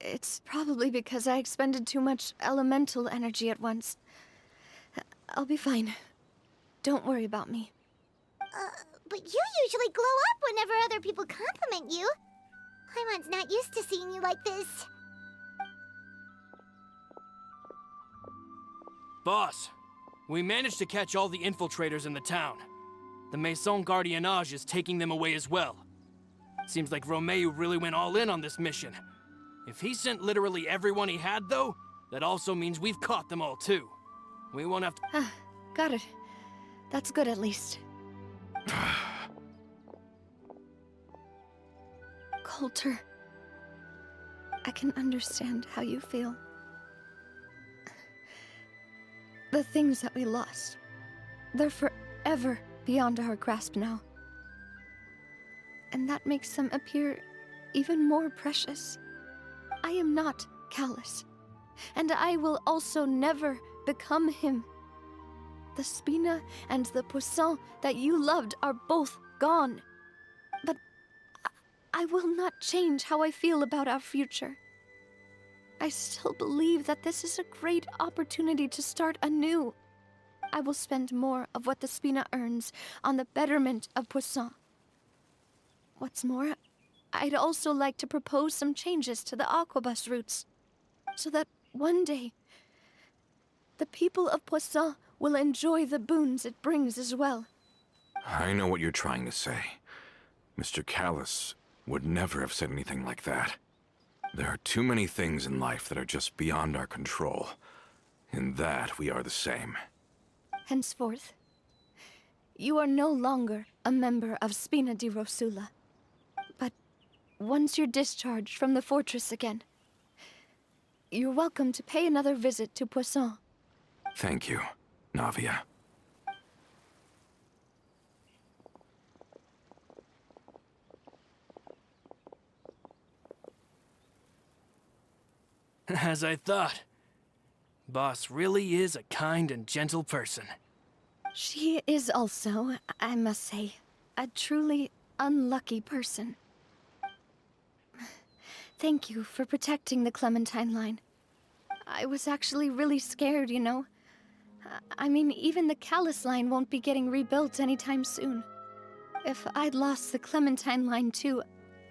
It's probably because I expended too much elemental energy at once. I'll be fine. Don't worry about me. But you usually glow up whenever other people compliment you. Paimon's not used to seeing you like this. Boss, we managed to catch all the infiltrators in the town. The Maison Gardiennage is taking them away as well. Seems like Romeo really went all in on this mission. If he sent literally everyone he had, though, that also means we've caught them all, too. We won't have to— Got it. That's good, at least. Coulter, I can understand how you feel. The things that we lost, they're forever beyond our grasp now. And that makes them appear even more precious. I am not callous, and I will also never become him. The Spina and the Poisson that you loved are both gone. But I will not change how I feel about our future. I still believe that this is a great opportunity to start anew. I will spend more of what the Spina earns on the betterment of Poisson. What's more, I'd also like to propose some changes to the Aquabus routes, so that one day, the people of Poisson will enjoy the boons it brings as well. I know what you're trying to say. Mr. Callis would never have said anything like that. There are too many things in life that are just beyond our control. In that, we are the same. Henceforth, you are no longer a member of Spina di Rosula. But once you're discharged from the fortress again. You're welcome to pay another visit to Poisson. Thank you, Navia. As I thought. Boss really is a kind and gentle person. She is also, I must say, a truly unlucky person. Thank you for protecting the Clementine line. I was actually really scared, you know. I mean, even the Callus line won't be getting rebuilt anytime soon. If I'd lost the Clementine line too,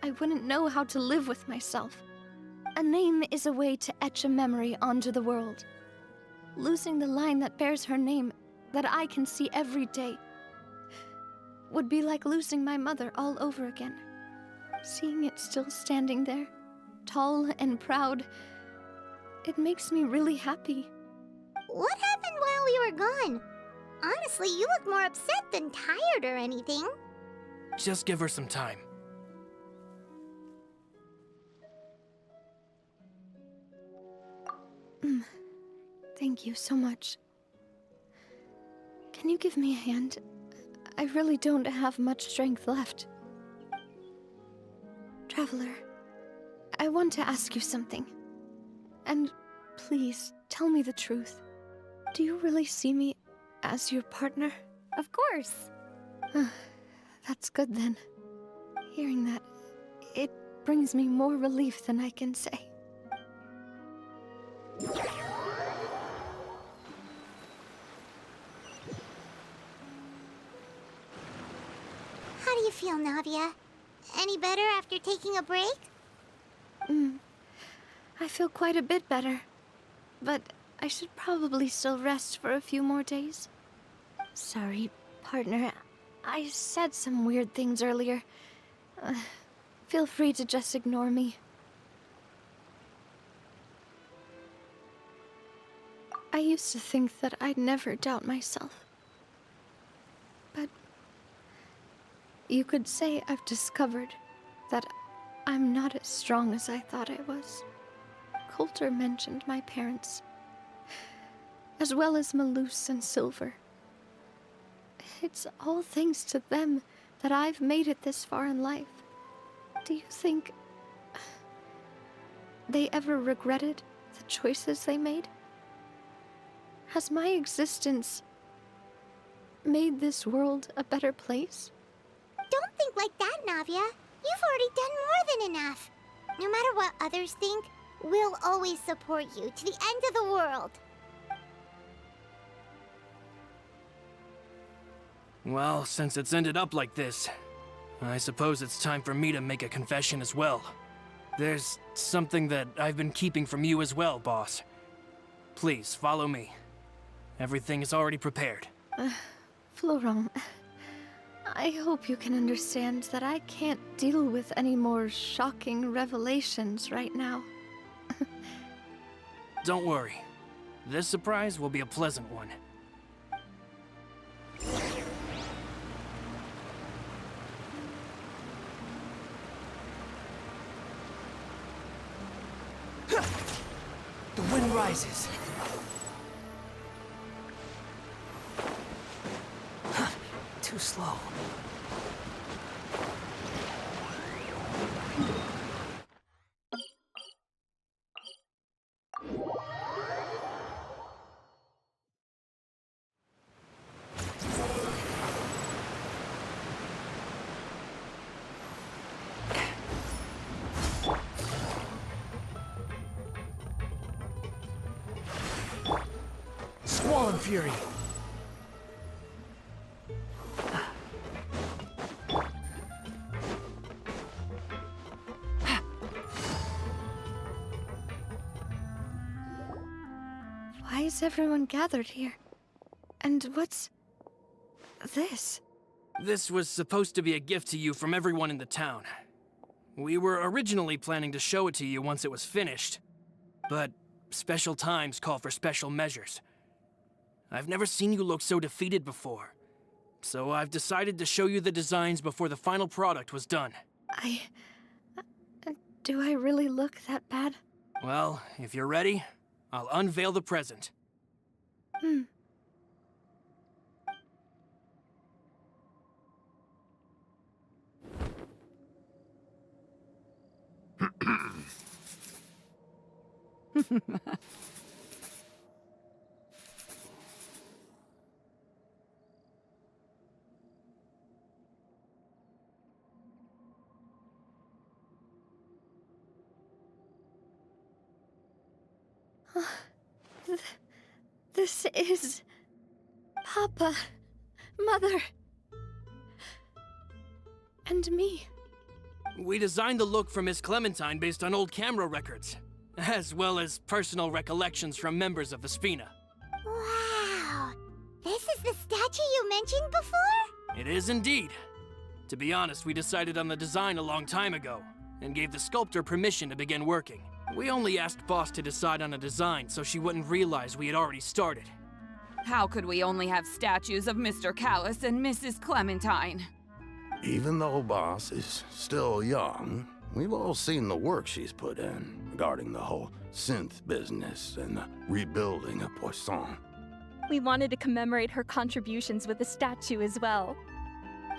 I wouldn't know how to live with myself. A name is a way to etch a memory onto the world. Losing the line that bears her name, that I can see every day, would be like losing my mother all over again. Seeing it still standing there, tall and proud, it makes me really happy. What happened while we were gone? Honestly, you look more upset than tired or anything. Just give her some time. Thank you so much. Can you give me a hand? I really don't have much strength left. Traveler, I want to ask you something. And please, tell me the truth. Do you really see me as your partner? Of course. That's good then. Hearing that, it brings me more relief than I can say. How do you feel, Navia? Any better after taking a break? I feel quite a bit better. But I should probably still rest for a few more days. Sorry, partner. I said some weird things earlier. Feel free to just ignore me. I used to think that I'd never doubt myself. But you could say I've discovered that I'm not as strong as I thought I was. Coulter mentioned my parents, as well as Malus and Silver. It's all thanks to them that I've made it this far in life. Do you think they ever regretted the choices they made? Has my existence made this world a better place? Don't think like that, Navia. You've already done more than enough. No matter what others think, we'll always support you to the end of the world. Well, since it's ended up like this, I suppose it's time for me to make a confession as well. There's something that I've been keeping from you as well, boss. Please, follow me. Everything is already prepared. Florent, I hope you can understand that I can't deal with any more shocking revelations right now. Don't worry. This surprise will be a pleasant one. The wind rises. Too slow. Squall and Fury. Why is everyone gathered here? And what's this? This was supposed to be a gift to you from everyone in the town. We were originally planning to show it to you once it was finished, but special times call for special measures. I've never seen you look so defeated before, so I've decided to show you the designs before the final product was done. Do I really look that bad? Well, if you're ready, I'll unveil the present. This is... Papa, Mother, and me. We designed the look for Miss Clementine based on old camera records, as well as personal recollections from members of the Spina. Wow! This is the statue you mentioned before? It is indeed. To be honest, we decided on the design a long time ago, and gave the sculptor permission to begin working. We only asked Boss to decide on a design so she wouldn't realize we had already started. How could we only have statues of Mr. Callis and Mrs. Clementine? Even though Boss is still young, we've all seen the work she's put in regarding the whole synth business and the rebuilding of Poisson. We wanted to commemorate her contributions with a statue as well.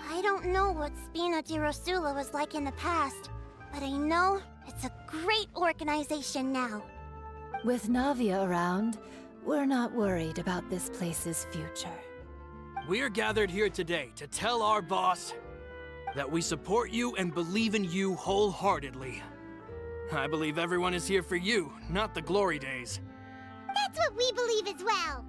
I don't know what Spina di Rosula was like in the past, but I know it's a great organization now. With Navia around, we're not worried about this place's future. We're gathered here today to tell our boss that we support you and believe in you wholeheartedly. I believe everyone is here for you, not the glory days. That's what we believe as well.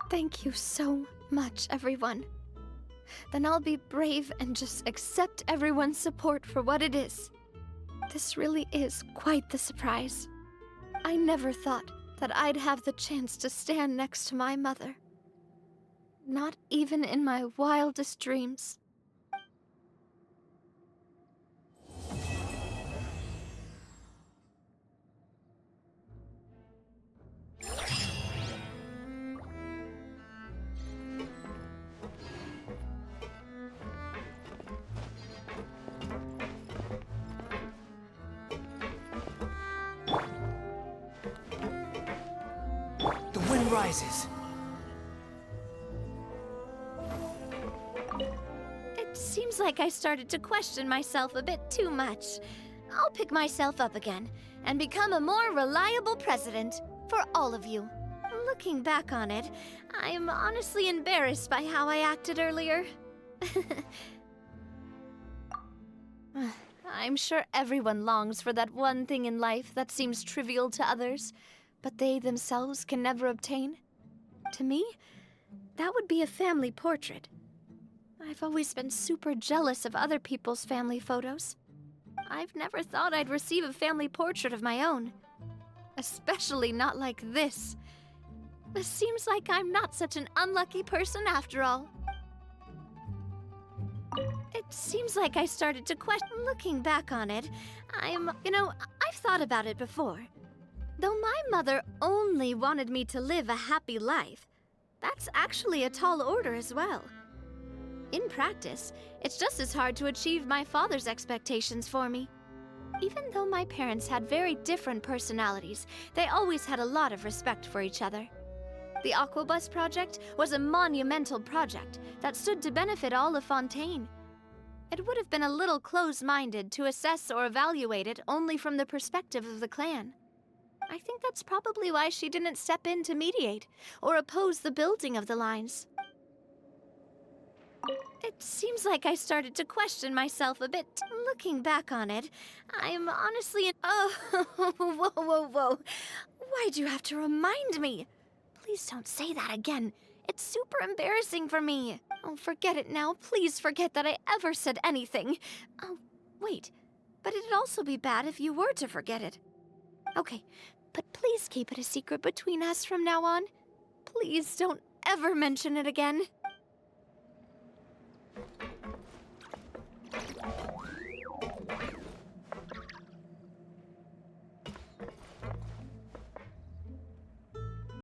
Thank you so much, everyone. Then I'll be brave and just accept everyone's support for what it is. This really is quite the surprise. I never thought that I'd have the chance to stand next to my mother. Not even in my wildest dreams. The wind rises. It seems like I started to question myself a bit too much. I'll pick myself up again and become a more reliable president for all of you. Looking back on it, I'm honestly embarrassed by how I acted earlier. I'm sure everyone longs for that one thing in life that seems trivial to others, but they themselves can never obtain. To me, that would be a family portrait. I've always been super jealous of other people's family photos. I've never thought I'd receive a family portrait of my own. Especially not like this. It seems like I'm not such an unlucky person after all. It seems like I started to question. Looking back on it, I've thought about it before. Though my mother only wanted me to live a happy life, that's actually a tall order as well. In practice, it's just as hard to achieve my father's expectations for me. Even though my parents had very different personalities, they always had a lot of respect for each other. The Aquabus project was a monumental project that stood to benefit all of Fontaine. It would have been a little close-minded to assess or evaluate it only from the perspective of the clan. I think that's probably why she didn't step in to mediate or oppose the building of the lines. It seems like I started to question myself a bit. Looking back on it, I'm honestly Oh, whoa. Why'd you have to remind me? Please don't say that again. It's super embarrassing for me. Oh, forget it now. Please forget that I ever said anything. Oh, wait. But it'd also be bad if you were to forget it. Okay, but please keep it a secret between us from now on. Please don't ever mention it again.